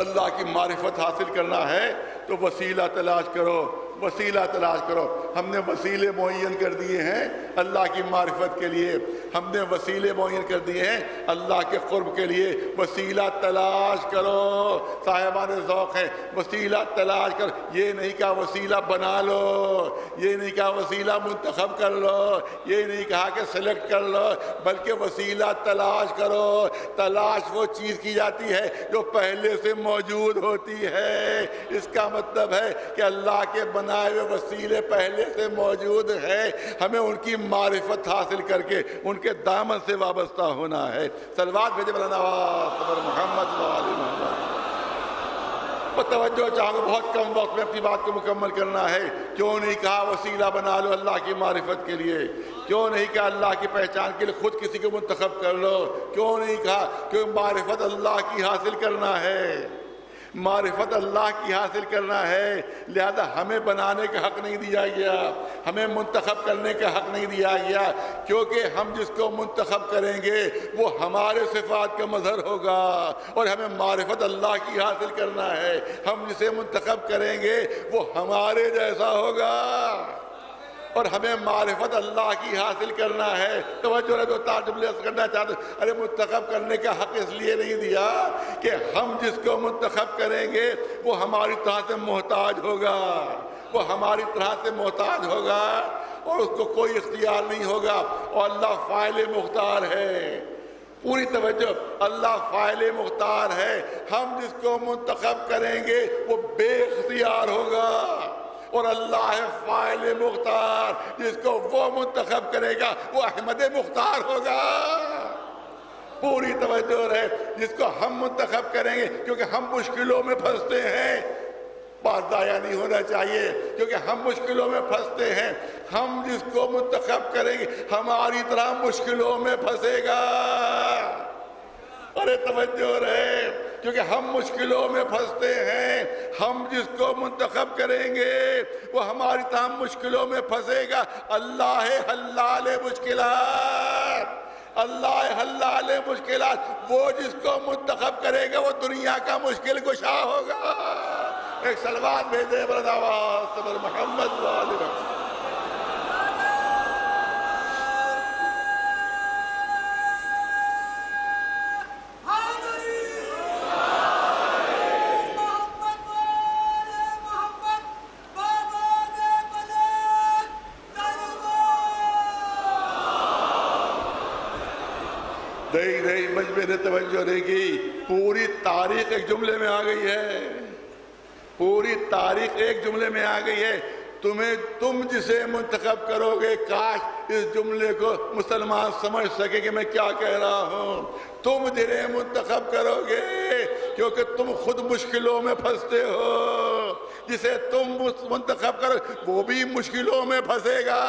اللہ کی معرفت حاصل کرنا ہے تو وسیلہ تلاش کرو، وسیلہ تلاش کرو۔ ہم نے وسیلے معین کر دیے ہیں اللہ کی معرفت کے لیے، ہم نے وسیلے معین کر دیے ہیں اللہ کے قرب کے لیے۔ وسیلہ تلاش کرو، صاحبان ذوق ہیں، وسیلہ تلاش کرو۔ یہ نہیں کہا وسیلہ بنا لو، یہ نہیں کہا وسیلہ منتخب کر لو، یہ نہیں کہا کہ سلیکٹ کر لو، بلکہ وسیلہ تلاش کرو۔ تلاش وہ چیز کی جاتی ہے جو پہلے سے موجود ہوتی ہے۔ اس کا مطلب ہے کہ اللہ کے بنائے ہوئے وسیلے پہلے سے موجود ہیں، ہمیں ان کی معرفت حاصل کر کے ان کے دامن سے وابستہ ہونا ہے۔ صلوات بھیجے مولانا صبر محمد وآل محمد۔ توجہ چاہوں گا، بہت کم وقت میں اپنی بات کو مکمل کرنا ہے۔ کیوں نہیں کہا وسیلہ بنا لو اللہ کی معرفت کے لیے؟ کیوں نہیں کہا اللہ کی پہچان کے لیے خود کسی کو منتخب کر لو؟ کیوں نہیں کہا کہ معرفت اللہ کی حاصل کرنا ہے، معرفت اللہ کی حاصل کرنا ہے، لہذا ہمیں بنانے کا حق نہیں دیا گیا، ہمیں منتخب کرنے کا حق نہیں دیا گیا، کیونکہ ہم جس کو منتخب کریں گے وہ ہمارے صفات کا مظہر ہوگا، اور ہمیں معرفت اللہ کی حاصل کرنا ہے۔ ہم جسے منتخب کریں گے وہ ہمارے جیسا ہوگا، اور ہمیں معرفت اللہ کی حاصل کرنا ہے۔ توجہ رہے تو تعجب کرنا چاہتے ہیں، ارے منتخب کرنے کا حق اس لیے نہیں دیا کہ ہم جس کو منتخب کریں گے وہ ہماری طرح سے محتاج ہوگا، وہ ہماری طرح سے محتاج ہوگا اور اس کو کوئی اختیار نہیں ہوگا، اور اللہ فاعل مختار ہے۔ پوری توجہ، اللہ فاعل مختار ہے۔ ہم جس کو منتخب کریں گے وہ بے اختیار ہوگا، اور اللہ ہے فاعل مختار، جس کو وہ منتخب کرے گا وہ احمد مختار ہوگا۔ پوری توجہ رہے، جس کو ہم منتخب کریں گے، کیونکہ ہم مشکلوں میں پھنستے ہیں، بات ضائع نہیں ہونا چاہیے، کیونکہ ہم مشکلوں میں پھنستے ہیں، ہم جس کو منتخب کریں گے ہماری طرح مشکلوں میں پھنسے گا۔ ارے توجہ رہے، کیونکہ ہم مشکلوں میں پھنستے ہیں، ہم جس کو منتخب کریں گے وہ ہماری طرح مشکلوں میں پھنسے گا۔ اللہ ہے حلال مشکلات، اللہ ہے حلال مشکلات، وہ جس کو منتخب کرے گا وہ دنیا کا مشکل کشا ہوگا۔ ایک صلوات بھیجے بلند آواز سے بر محمد وآل محمد۔ نہیں مجمع نے توجہ نہیں کی، پوری تاریخ ایک جملے میں آ گئی ہے، پوری تاریخ ایک جملے میں آ گئی ہے۔ تم جسے منتخب کرو گے، کاش اس جملے کو مسلمان سمجھ سکے کہ میں کیا کہہ رہا ہوں۔ تم جنہیں منتخب کرو گے کیونکہ تم خود مشکلوں میں پھنستے ہو، جسے تم منتخب کرو وہ بھی مشکلوں میں پھنسے گا۔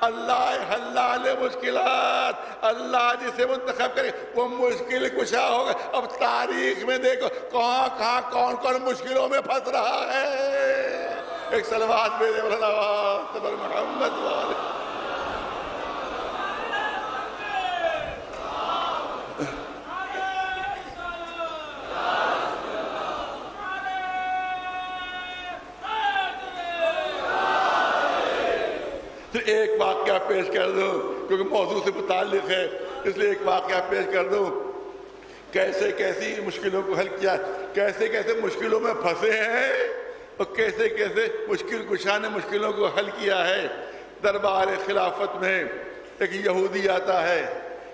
اللہ حلال مشکلات، اللہ جسے منتخب کرے وہ مشکل کشا ہوگا۔ اب تاریخ میں دیکھو کہاں کہاں کون کون مشکلوں میں پھنس رہا ہے۔ ایک صلوات بھیجے بلند آواز سے بر محمد والے۔ ایک واقعہ پیش کر دوں کیونکہ موضوع سے متعلق ہے، اس لیے ایک واقعہ پیش کر دوں۔ کیسے کیسی مشکلوں کو حل کیا، کیسے کیسے مشکلوں میں پھنسے ہیں اور کیسے کیسے مشکل کشا نے مشکلوں کو حل کیا ہے۔ دربار خلافت میں ایک یہودی آتا ہے،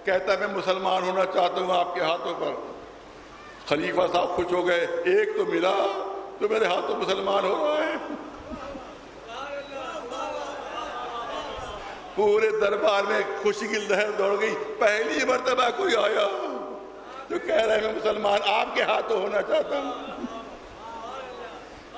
کہتا ہے میں مسلمان ہونا چاہتا ہوں آپ کے ہاتھوں پر۔ خلیفہ صاحب خوش ہو گئے، ایک تو ملا تو میرے ہاتھوں مسلمان ہو رہا ہے۔ پورے دربار میں خوشی کی لہر دوڑ گئی۔ پہلی مرتبہ کوئی آیا جو کہہ رہا ہے میں مسلمان آپ کے ہاتھوں ہونا چاہتا ہوں۔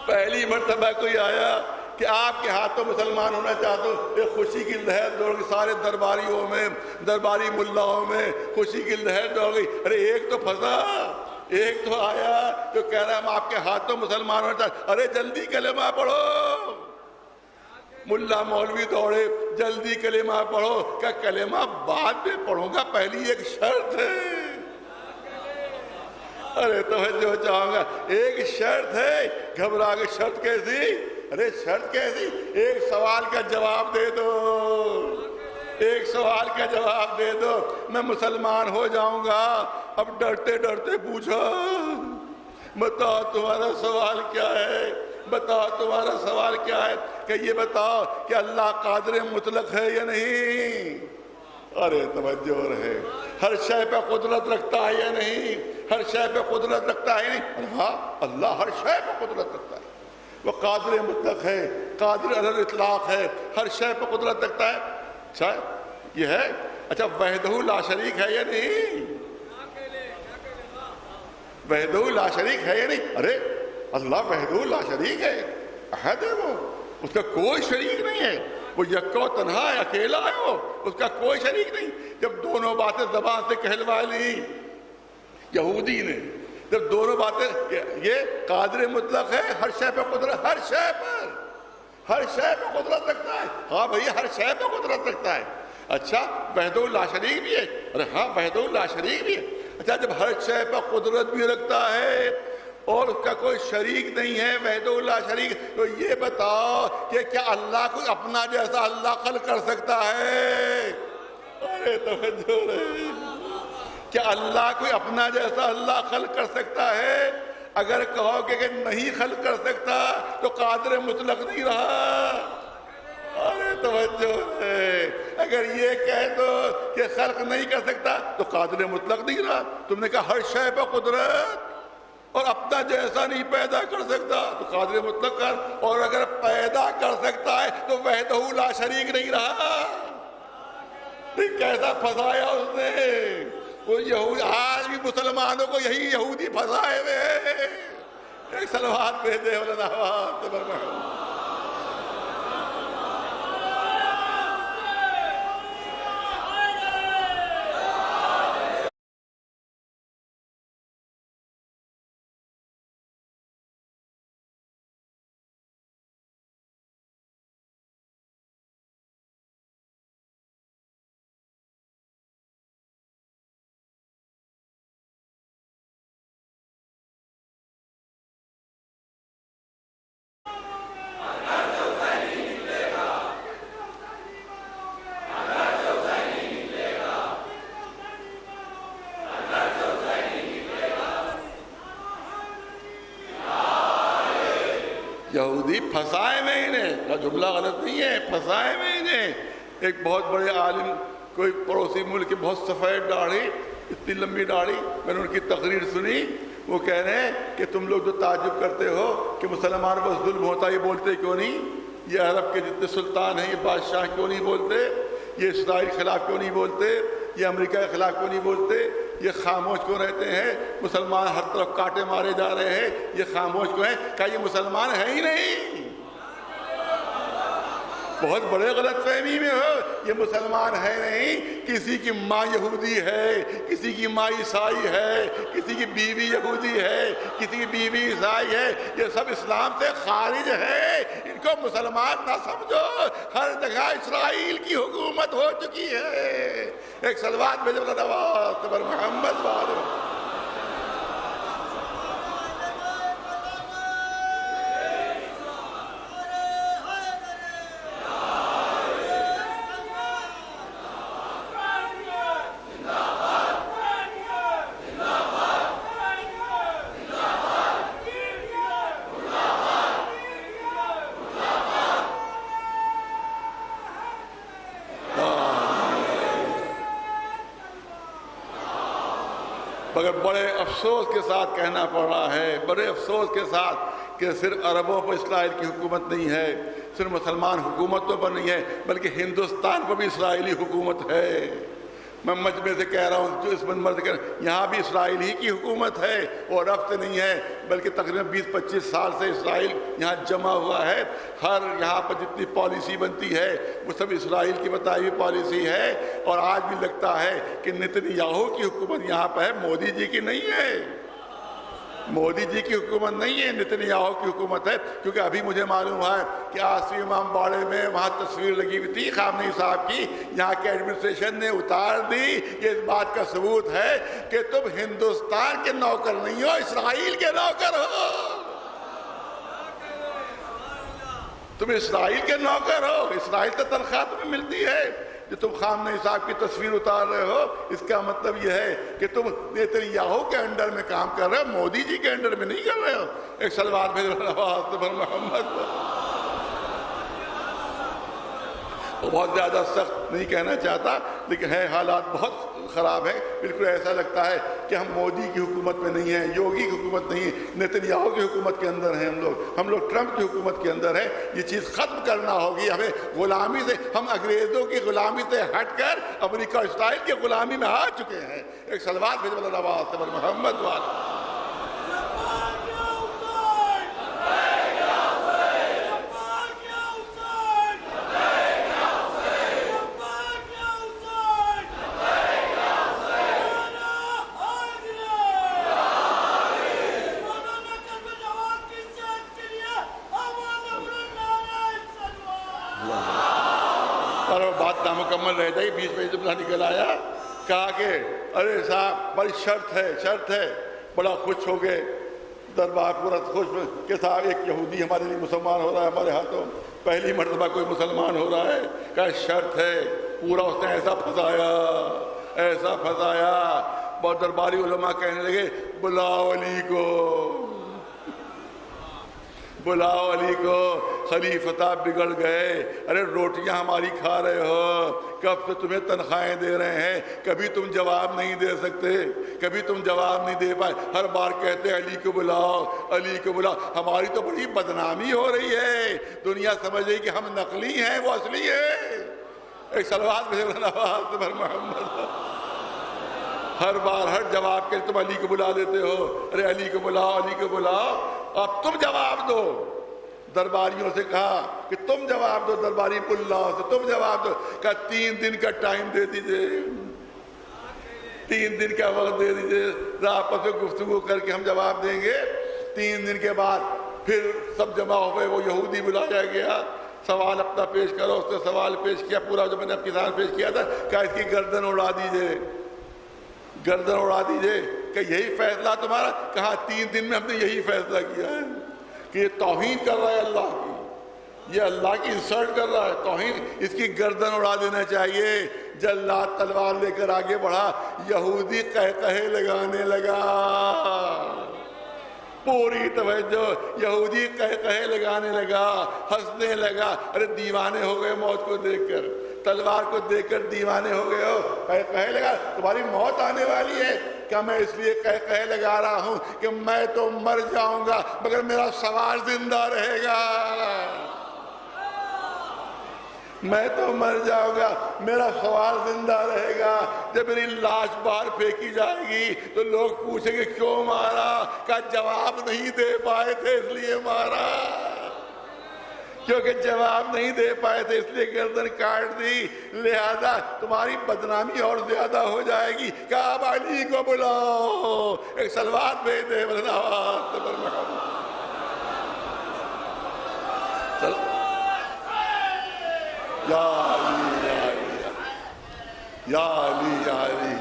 پہلی مرتبہ کوئی آیا کہ آپ کے ہاتھوں مسلمان ہونا چاہتا ہوں۔ ایک خوشی کی لہر دوڑ گئی، سارے درباریوں میں، درباری ملاؤں میں خوشی کی لہر دوڑ گئی۔ ارے ایک تو پھنسا، ایک تو آیا جو کہہ رہا ہے ہم آپ کے ہاتھوں مسلمان ہونا چاہتے ہیں۔ ارے جلدی کلمہ پڑھو۔ ملا مولوی دوڑے، جلدی کلمہ پڑھو۔ کیا کلمہ بعد میں پڑھوں گا، پہلی ایک شرط ہے۔ ارے توجہ چاہوں گا، ایک شرط ہے۔ گھبرا کے شرط کیسی؟ ارے شرط کیسی؟ ایک سوال کا جواب دے دو، ایک سوال کا جواب دے دو، میں مسلمان ہو جاؤں گا۔ اب ڈرتے ڈرتے پوچھا بتاؤ تمہارا سوال کیا ہے، بتاؤ تمہارا سوال کیا ہے؟ کہ یہ بتاؤ کہ اللہ قادر مطلق ہے یا نہیں؟ ارے توجہ رہے، ہر شے پہ قدرت رکھتا ہے یا نہیں؟ ہر شے پہ قدرت رکھتا ہے یا نہیں؟ ہاں اللہ ہر شے پہ قدرت رکھتا ہے، وہ قادر مطلق ہے، قادر علی الاطلاق ہے، ہر شے پہ قدرت رکھتا ہے۔ اچھا یہ ہے، اچھا وحدہ لا شریک ہے یا نہیں؟ وحدہ لا شریک ہے یا نہیں؟ ارے اللہ وحدہ لا شریک ہے، احد ہے، وہ اس کا کوئی شریک نہیں ہے، وہ یکا تنہا ہے، اکیلا ہے، وہ اس کا کوئی شریک نہیں۔ جب دونوں باتیں زبان سے کہلوا لی یہودی نے، جب دونوں باتیں، یہ قادر مطلق ہے، ہر شے پہ قدرت، ہر شے پر، ہر شے پہ قدرت رکھتا ہے۔ ہاں بھئی ہر شے پہ قدرت رکھتا ہے۔ اچھا وحدہ لا شریک بھی ہے؟ ارے ہاں وحدہ لا شریک بھی ہے۔ اچھا جب ہر شے پہ قدرت بھی رکھتا ہے اور اس کا کوئی شریک نہیں ہے، وحدہ لا شریک، تو یہ بتاؤ کہ کیا اللہ کو اپنا جیسا اللہ خلق کر سکتا ہے؟ ارے توجہ رہے، کیا اللہ کوئی اپنا جیسا اللہ خلق کر سکتا ہے؟ اگر کہو کہ نہیں خلق کر سکتا تو قادر مطلق نہیں رہا۔ ارے توجہ ہے، اگر یہ کہہ دو کہ خلق نہیں کر سکتا تو قادر مطلق نہیں رہا۔ تم نے کہا ہر شے پہ قدرت اور اپنا جیسا نہیں پیدا کر سکتا تو قادر مطلق کر، اور اگر پیدا کر سکتا ہے تو وحدہ لا شریک نہیں رہا؟ کیسا پھنسایا اس نے وہ یہود. آج بھی مسلمانوں کو یہی یہودی پھنسائے ہوئے ہیں. ایک سلوات پہ دے یہودی پھنسائے میں انہیں. کا جملہ غلط نہیں ہے, پھنسائے میں انہیں. ایک بہت بڑے عالم کوئی پڑوسی ملک کے بہت سفید داڑھی, اتنی لمبی داڑھی, میں نے ان کی تقریر سنی. وہ کہہ رہے ہیں کہ تم لوگ جو تعجب کرتے ہو کہ مسلمان پر ظلم ہوتا ہے, یہ بولتے کیوں نہیں؟ یہ عرب کے جتنے سلطان ہیں, یہ بادشاہ کیوں نہیں بولتے؟ یہ اسرائیل کے خلاف کیوں نہیں بولتے؟ یہ امریکہ کے خلاف کیوں نہیں بولتے؟ یہ خاموش کیوں رہتے ہیں؟ مسلمان ہر طرف کاٹے مارے جا رہے ہیں, یہ خاموش کیوں ہیں؟ کہا یہ مسلمان ہیں ہی نہیں. بہت بڑے غلط فہمی میں ہو. یہ مسلمان ہے نہیں, کسی کی ماں یہودی ہے, کسی کی ماں عیسائی ہے, کسی کی بیوی یہودی ہے, کسی کی بیوی عیسائی ہے, یہ سب اسلام سے خارج ہے. ان کو مسلمان نہ سمجھو. ہر جگہ اسرائیل کی حکومت ہو چکی ہے. ایک سلوات میں جب پر محمد والے مگر بڑے افسوس کے ساتھ کہنا پڑ رہا ہے, بڑے افسوس کے ساتھ کہ صرف عربوں پر اسرائیل کی حکومت نہیں ہے, صرف مسلمان حکومتوں پر نہیں ہے, بلکہ ہندوستان پر بھی اسرائیلی حکومت ہے. میں مجمع سے کہہ رہا ہوں, جو اس منبر سے کہہ رہا ہوں, یہاں بھی اسرائیل ہی کی حکومت ہے, اور اب سے نہیں ہے بلکہ تقریباً 20-25 سال سے اسرائیل یہاں جمع ہوا ہے. ہر یہاں پر جتنی پالیسی بنتی ہے وہ سب اسرائیل کی بتائی ہوئی پالیسی ہے. اور آج بھی لگتا ہے کہ نتنیاہو کی حکومت یہاں پہ ہے, مودی جی کی نہیں ہے. مودی جی کی حکومت نہیں ہے, نتنیاہو کی حکومت ہے. کیونکہ ابھی مجھے معلوم ہے کہ آصف امام باڑے میں وہاں تصویر لگی ہوئی تھی خامنئی صاحب کی, یہاں کے ایڈمنسٹریشن نے اتار دی. یہ اس بات کا ثبوت ہے کہ تم ہندوستان کے نوکر نہیں ہو, اسرائیل کے نوکر ہو. تم اسرائیل کے نوکر ہو. اسرائیل سے تنخواہ تمہیں ملتی ہے. جو تم خامنئی صاحب کی تصویر اتار رہے ہو, اس کا مطلب یہ ہے کہ تم نیتنیاہو کے انڈر میں کام کر رہے ہو, مودی جی کے انڈر میں نہیں کر رہے ہو. ایک سلوات بھیج محمد. بہت زیادہ سخت نہیں کہنا چاہتا, لیکن ہے حالات بہت خراب ہیں. بالکل ایسا لگتا ہے کہ ہم مودی کی حکومت میں نہیں ہیں, یوگی کی حکومت نہیں ہے, نیتنیاہو کی حکومت کے اندر ہیں ہم لوگ ٹرمپ کی حکومت کے اندر ہیں. یہ چیز ختم کرنا ہوگی ہمیں. غلامی سے, ہم انگریزوں کی غلامی سے ہٹ کر امریکہ اسرائیل کی غلامی میں آ چکے ہیں. ایک سلوات بھیج محمد والا. مکمل رہ جائی, بیچ میں جب نکل آیا, کہا کہ ارے صاحب بڑی شرط ہے. بڑا خوش ہو گئے, دربار پورا خوش کہ صاحب ایک یہودی ہمارے لیے مسلمان ہو رہا ہے, ہمارے ہاتھوں پہلی مرتبہ کوئی مسلمان ہو رہا ہے. کہا شرط ہے. پورا اس نے ایسا پھنسایا. بہت درباری علماء کہنے لگے بلاؤ علی کو, بلاؤ علی کو، خلیفہ بگڑ گئے، ارے روٹیاں ہماری کھا رہے ہو، کب سے تمہیں تنخواہیں دے رہے ہیں، کبھی تم جواب نہیں دے سکتے، کبھی تم جواب نہیں دے پائے، ہر بار کہتے علی کو بلاؤ، علی کو بلاؤ۔ ہماری تو بڑی بدنامی ہو رہی ہے، دنیا سمجھ رہی کہ ہم نقلی ہیں، وہ اصلی ہے۔ ایک صلوات پر محمد، ہر بار ہر جواب کے تم علی کو بلا دیتے ہو، ارے علی کو بلاؤ، علی کو بلاؤ، اب تم جواب دو۔ درباریوں سے کہا کہ تم جواب دو، درباری اللہ سے تم جواب دو، کہا 3 دن کا ٹائم دے دیجئے، 3 دن کا وقت دے دیجئے، آپس میں گفتگو کر کے ہم جواب دیں گے۔ 3 دن کے بعد پھر سب جمع ہوئے، وہ یہودی بلایا گیا، سوال اپنا پیش کرو، اس نے سوال پیش کیا، پورا جو میں نے اپنے ساتھ پیش کیا تھا، کہا اس کی گردن اڑا دیجئے، گردن اڑا دیجئے، کہ یہی فیصلہ تمہارا؟ کہا 3 دن میں ہم نے یہی فیصلہ کیا ہے کہ یہ توہین کر رہا ہے اللہ کی، یہ اللہ کی انسلٹ کر رہا ہے، توہین، اس کی گردن اڑا دینا چاہیے۔ جلاد تلوار لے کر آگے بڑھا، یہودی قہقہے لگانے لگا، پوری توجہ، یہودی قہقہے لگانے لگا، ہنسنے لگا، ارے دیوانے ہو گئے موت کو دیکھ کر، تلوار کو دیکھ کر دیوانے ہو گئے ہو، قہقہے لگا، تمہاری موت آنے والی ہے۔ کہ میں اس لیے قہقہے لگا رہا ہوں کہ میں تو مر جاؤں گا مگر میرا سوال زندہ رہے گا، میں تو مر جاؤں گا میرا سوال زندہ رہے گا۔ جب میری لاش باہر پھینکی جائے گی تو لوگ پوچھیں گے کیوں مارا؟ کہ جواب نہیں دے پائے تھے اس لیے مارا، کیونکہ جواب نہیں دے پائے تھے اس لیے گردن کاٹ دی، لہذا تمہاری بدنامی اور زیادہ ہو جائے گی۔ کہ اب علی کو بلاؤ، ایک صلوات بھیج دے یا علی یا علی یا علی۔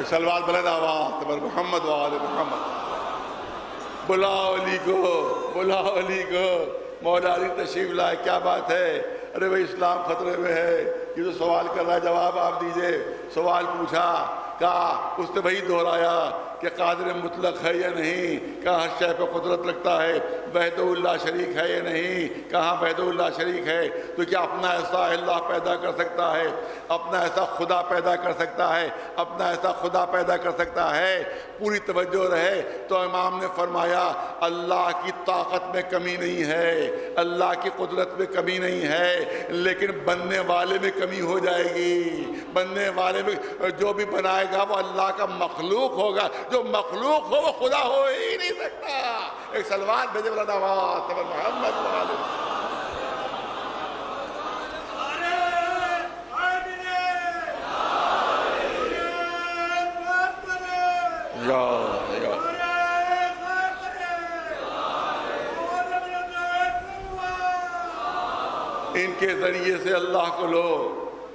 صلوات بلند آواز پر محمد و آل محمد۔ بلاؤ علی کو، بلاؤ علی کو، مولا علی تشریف لائے، کیا بات ہے؟ ارے بھائی اسلام خطرے میں ہے، یہ جو سوال کر رہا ہے جواب آپ دیجئے۔ سوال پوچھا، کہا اس نے وہی دہرایا کہ قادر مطلق ہے یا نہیں، کہا ہر شے پہ قدرت رکھتا ہے، وحدہ اللہ شریک ہے یا نہیں، کہاں وحدہ اللہ شریک ہے، تو کیا اپنا ایسا اللہ پیدا کر سکتا ہے، اپنا ایسا خدا پیدا کر سکتا ہے، اپنا ایسا خدا پیدا کر سکتا ہے؟ پوری توجہ رہے تو امام نے فرمایا اللہ کی طاقت میں کمی نہیں ہے، اللہ کی قدرت میں کمی نہیں ہے، لیکن بننے والے میں کمی ہو جائے گی۔ بننے والے میں جو بھی بنائے گا وہ اللہ کا مخلوق ہوگا، جو مخلوق ہو وہ خدا ہو ہی نہیں سکتا۔ ایک صلوات بھیجے والا نواز محمد ان کے ذریعے سے اللہ کو لو،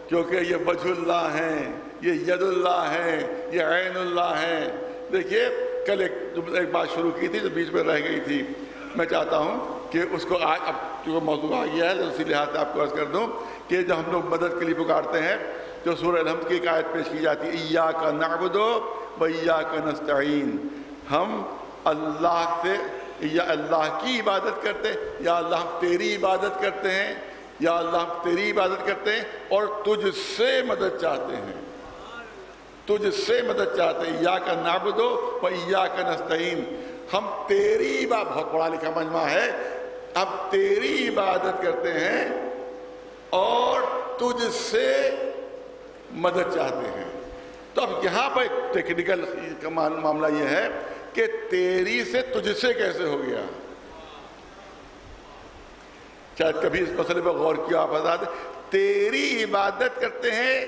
کیونکہ یہ وجہ اللہ ہیں، یہ ید اللہ ہیں، یہ عین اللہ ہیں۔ دیکھیے کل ایک بات شروع کی تھی جو بیچ میں رہ گئی تھی، میں چاہتا ہوں کہ اس کو آج اب جو موضوع آ گیا ہے اسی لحاظ سے آپ کو عرض کر دوں کہ جب ہم لوگ مدد کے لیے پکارتے ہیں جو سورہ الحمد کی ایک آیت پیش کی جاتی ہے، ایاک نعبد و ایاک نستعین، ہم اللہ سے یا اللہ کی عبادت کرتے ہیں، یا اللہ ہم تیری عبادت کرتے ہیں، یا اللہ ہم تیری عبادت کرتے ہیں اور تجھ سے مدد چاہتے ہیں، تجھ سے مدد چاہتے ہیں۔ ایاک نعبد و ایاک نستعین، ہم تیری عبادت، بہت پڑھا لکھا مجمع ہے، ہم تیری عبادت کرتے ہیں اور تجھ سے مدد چاہتے ہیں۔ تو اب یہاں پر ایک ٹیکنیکل معاملہ یہ ہے کہ تیری سے تجھ سے کیسے ہو گیا؟ شاید کبھی اس مسئلے پہ غور کیا آپ حضرات، تیری عبادت کرتے ہیں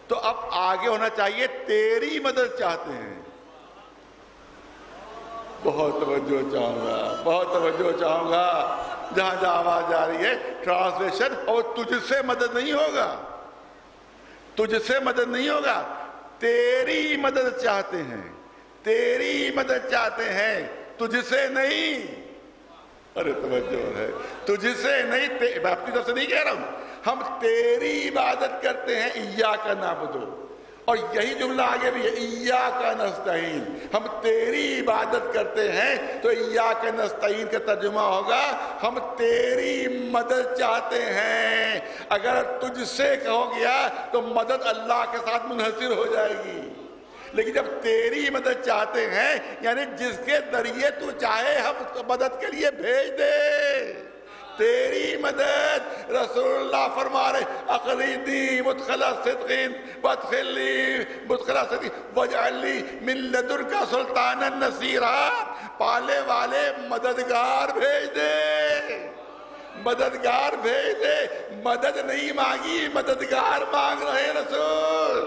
تو اب آگے ہونا چاہیے تیری مدد چاہتے ہیں، بہت توجہ چاہوں گا، بہت توجہ چاہوں گا، جہاں جہاں آواز جا رہی ہے ٹرانسلیشن. اور تجھ سے مدد نہیں ہوگا، تجھ سے مدد نہیں ہوگا، تیری مدد چاہتے ہیں، تیری مدد چاہتے ہیں، تجھ سے نہیں. ارے توجہ ہے، تجھ سے نہیں، میں اپنی طرف سے نہیں کہہ رہا ہوں، ہم تیری عبادت کرتے ہیں. ایاک نعبد، اور یہی جملہ آگے بھی ہے، ایاک نستعین، ہم تیری عبادت کرتے ہیں. تو ایاک نستعین کا ترجمہ ہوگا ہم تیری مدد چاہتے ہیں. اگر تجھ سے کہو گیا تو مدد اللہ کے ساتھ منحصر ہو جائے گی، لیکن جب تیری مدد چاہتے ہیں یعنی جس کے ذریعے تو چاہے ہم اس کو مدد کے لیے بھیج دے. تیری مدد، رسول اللہ فرما رہے اخرجنی مدخل صدق وادخلنی مدخل صدق واجعل لی من لدنک سلطانا نصیرا. پالے والے مددگار بھیج دے، مددگار بھیج دے. مدد نہیں مانگی، مددگار مانگ رہے رسول،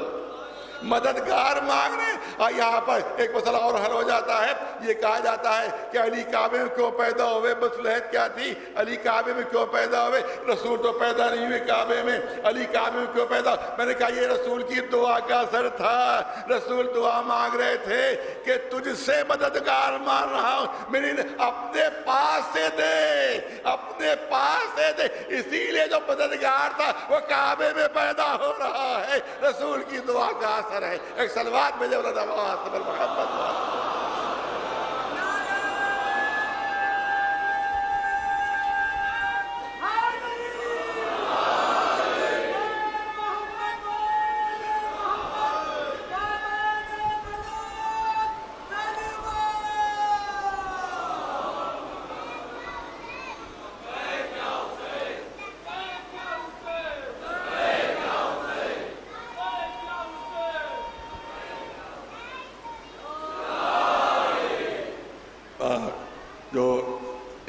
مددگار مانگ رہے ہیں. یہاں پر ایک مسئلہ اور حل ہو جاتا ہے. یہ کہا جاتا ہے کہ علی کعبے میں کیوں پیدا ہوئے، مصلحت کیا تھی، علی کعبے میں کیوں پیدا ہوئے، رسول تو پیدا نہیں ہوئے کعبے میں، علی کعبے میں کیوں پیدا. میں نے کہا یہ رسول کی دعا کا اثر تھا. رسول دعا مانگ رہے تھے کہ تجھ سے مددگار مانگ رہا ہوں، میری اپنے پاس سے دے، اپنے پاس سے دے. اسی لیے جو مددگار تھا وہ کعبے میں پیدا ہو رہا ہے. رسول کی دعا کا اثر ہے. ایک سلوات میں جب محمد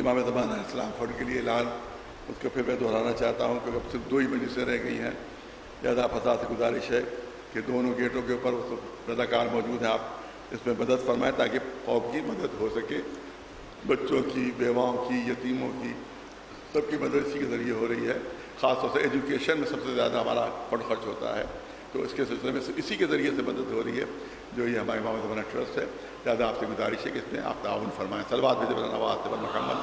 امام زمان علیہ السلام فوج کے لیے اعلان، اس کو پھر میں دہرانا چاہتا ہوں کیونکہ اب صرف 2 ہی مجلسیں رہ گئی ہیں. لہٰذا آپ حضرات سے گزارش ہے کہ دونوں گیٹوں کے اوپر رضاکار موجود ہیں، آپ اس میں مدد فرمائیں تاکہ قوم کی مدد ہو سکے. بچوں کی، بیواؤں کی، یتیموں کی، سب کی مدد اسی کے ذریعے ہو رہی ہے. خاص طور سے ایجوکیشن میں سب سے زیادہ ہمارا فنڈ خرچ ہوتا ہے، تو اس کے سلسلے میں اسی کے ذریعے سے مدد ہو رہی ہے جو یہ ہمارے امام زمانہ ٹرسٹ ہے. لہٰذا آپ سے گزارش ہے کہ اس میں آپ تعاون فرمائیں. صلوات بھیجیں نواز سے محمد.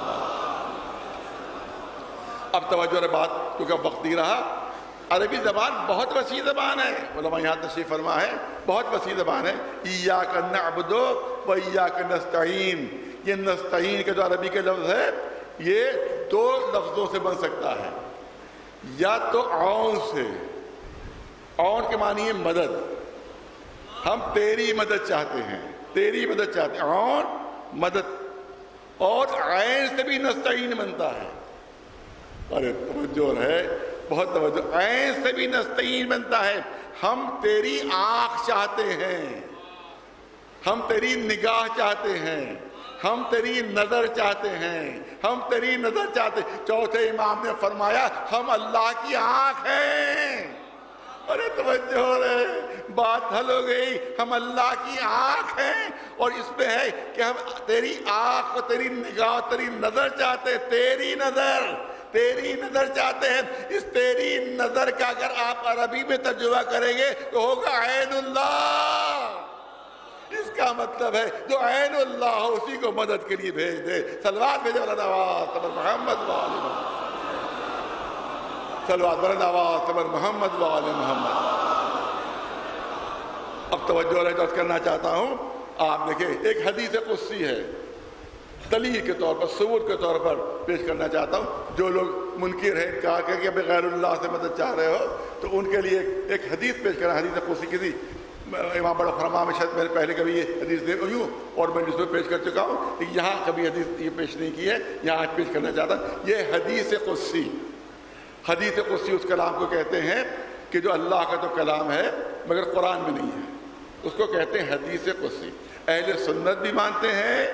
اب توجہ ہے بات، کیونکہ وقت نہیں رہا. عربی زبان بہت وسیع زبان ہے، علماء یہاں تشریف فرما ہے، بہت وسیع زبان ہے. ایاک نعبد و ایاک نستعین، یہ نستعین کا جو عربی کا لفظ ہے یہ 2 لفظوں سے بن سکتا ہے. یا تو عون سے، عون کے معنی ہے مدد، ہم تیری مدد چاہتے ہیں، تیری مدد چاہتے ہیں، عون مدد. اور عین سے بھی نستعین بنتا ہے. ارے توجہ ہے، بہت توجہ. عین سے بھی نستعین بنتا ہے. ہم تیری آنکھ چاہتے ہیں، ہم تیری نگاہ چاہتے ہیں، ہم تیری نظر چاہتے ہیں، ہم تیری نظر چاہتے ہیں. چوتھے امام نے فرمایا ہم اللہ کی آنکھ ہیں. ارے توجہ رہے، بات حل ہو گئی. ہم اللہ کی آنکھ ہیں اور اس میں ہے کہ ہم تیری آنکھ، تیری نگاہ، تیری نظر چاہتے ہیں. تیری نظر، تیری نظر چاہتے ہیں. اس تیری نظر کا اگر آپ عربی میں ترجمہ کریں گے تو ہوگا عین اللہ. اس کا مطلب ہے جو عین اللہ ہو اسی کو مدد کے لیے بھیج دے. صلوات بھیجے والا نواز محمد وآل صلوات بر نواز بر محمد وآل محمد. اب توجہ رہے کرنا چاہتا ہوں. آپ دیکھیں ایک حدیث قدسی ہے، دلیل کے طور پر، ثبوت کے طور پر پیش کرنا چاہتا ہوں. جو لوگ منکر ہیں، کہا کہ بغیر اللہ سے مدد چاہ رہے ہو، تو ان کے لیے ایک حدیث پیش کرنا. حدیث قدسی کی تھی امام بڑا فرما میں، شاید میں نے پہلے کبھی یہ حدیث دے ہوں اور میں جس میں پیش کر چکا ہوں، لیکن یہاں کبھی حدیث یہ پیش نہیں کی ہے، یہاں آج پیش کرنا چاہتا ہوں. یہ حدیث قدسی، حدیث قدسی اس کلام کو کہتے ہیں کہ جو اللہ کا تو کلام ہے مگر قرآن میں نہیں ہے، اس کو کہتے ہیں حدیث قدسی. اہل سنت بھی مانتے ہیں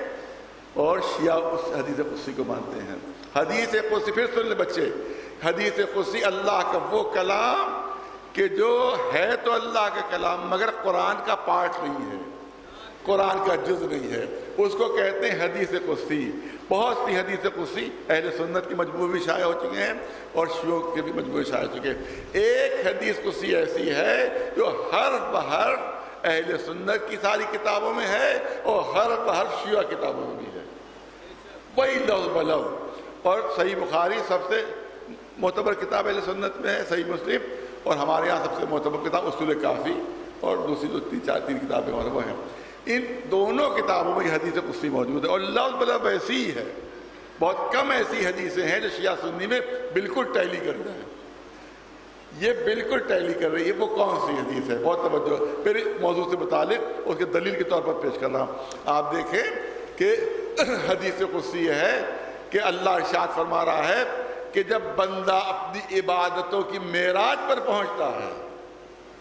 اور شیعہ اس حدیث قدسی کو مانتے ہیں. حدیث قدسی، پھر سن لے بچے، حدیث قدسی اللہ کا وہ کلام کہ جو ہے تو اللہ کا کلام مگر قرآن کا پارٹ نہیں ہے. قرآن کا جز نہیں ہے، اس کو کہتے ہیں حدیث قدسی۔ بہت سی حدیث قدسی اہل سنت کے مجموعے بھی شائع ہو چکے ہیں اور شیوع کے بھی مجموعے شائع ہو چکے ہیں۔ ایک حدیث قدسی ایسی ہے جو حرف بحرف اہل سنت کی ساری کتابوں میں ہے اور حرف بحرف شیعہ کتابوں میں بھی ہے، وہی لفظ بلفظ۔ اور صحیح بخاری سب سے معتبر کتاب اہل سنت میں ہے، صحیح مسلم، اور ہمارے یہاں سب سے معتبر کتاب اصول کافی، اور دوسری جو تین کتابیں اور وہ ہیں۔ ان دونوں کتابوں میں یہ حدیث قدسی موجود ہے اور لفظ بلفظ ایسی ہی ہے۔ بہت کم ایسی حدیثیں ہیں جو شیعہ سنی میں بالکل ٹیلی کر رہے ہیں، یہ بالکل ٹیلی کر رہی ہے۔ وہ کون سی حدیث ہے؟ بہت توجہ، پھر موضوع سے متعلق اس کے دلیل کے طور پر پیش کر رہا ہوں۔ آپ دیکھیں کہ حدیث قدسی یہ ہے کہ اللہ ارشاد فرما رہا ہے کہ جب بندہ اپنی عبادتوں کی معراج پر پہنچتا ہے،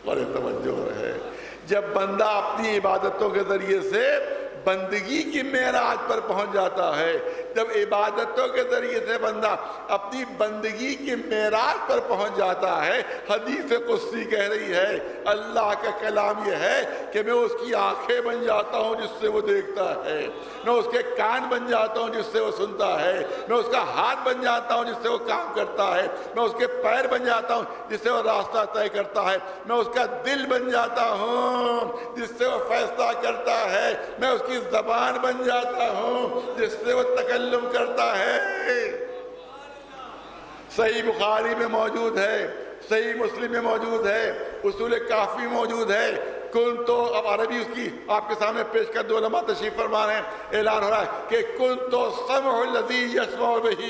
بڑے توجہ ہے، جب بندہ اپنی عبادتوں کے ذریعے سے بندگی کی معراج پر پہنچ جاتا ہے، جب عبادتوں کے ذریعے سے بندہ اپنی بندگی کی معراج پر پہنچ جاتا ہے، حدیث قدسی کہہ رہی ہے، اللہ کا کلام یہ ہے کہ میں اس کی آنکھیں بن جاتا ہوں جس سے وہ دیکھتا ہے، میں اس کے کان بن جاتا ہوں جس سے وہ سنتا ہے، میں اس کا ہاتھ بن جاتا ہوں جس سے وہ کام کرتا ہے، میں اس کے پیر بن جاتا ہوں جس سے وہ راستہ طے کرتا ہے، میں اس کا دل بن جاتا ہوں جس سے وہ فیصلہ کرتا ہے، میں اس کی زبان بن جاتا ہوں جس سے وہ تکلم کرتا ہے۔ صحیح بخاری میں موجود ہے، صحیح مسلم میں موجود ہے، اصول کافی موجود ہے۔ کن تو اب عربی اس کی آپ کے سامنے پیش کر دو، علماء تشریف فرما رہے ہیں، اعلان ہو رہا ہے کہ کن تو سمع الذی یسمع بہ،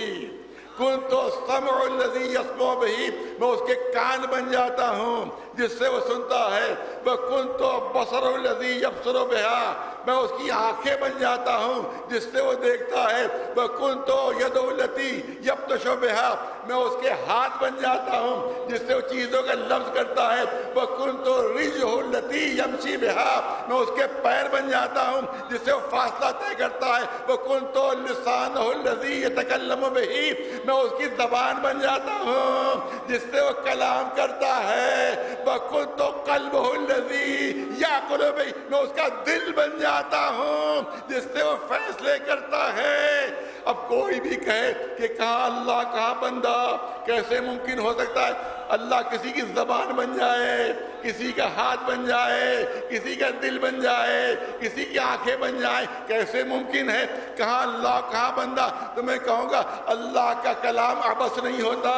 کن تو سمع الذی یسمع بہ، میں اس کے کان بن جاتا ہوں جس سے وہ سنتا ہے، وَكُنْتُ بَصَرُ الَّذِي يَبْصُرُ بِهَا، میں اس کی آنکھیں بن جاتا ہوں جس سے وہ دیکھتا ہے، وَكُنْتُ يَدُ الَّتِي يَبْطِشُ بِهَا، میں اس کے ہاتھ بن جاتا ہوں جس سے وہ چیزوں کا لمس کرتا ہے، وَكُنْتُ رِجْلُهُ الَّتِي يَمْشِي بِهَا، میں اس کے پیر بن جاتا ہوں جس سے وہ فاصلہ طے کرتا ہے، وَكُنْتُ لِسَانُهُ الَّذِي يَتَكَلَّمُ بِهِ، میں اس کی زبان بن جاتا ہوں جس سے وہ کلام کرتا ہے، وَكُنْتُ قَلْبُهُ الَّذِي يَعْقُلُ بِهِ، میں اس کا دل بن جاتا ہوں جس سے وہ فیصلے کرتا ہے۔ اب کوئی بھی کہے کہ کہاں اللہ کہاں بندہ، کیسے ممکن ہو سکتا ہے اللہ کسی کی زبان بن جائے، کسی کا ہاتھ بن جائے، کسی کا دل بن جائے، کسی کی آنکھیں بن جائیں، کیسے ممکن ہے؟ کہاں اللہ کہاں بندہ؟ تو میں کہوں گا اللہ کا کلام عبث نہیں ہوتا،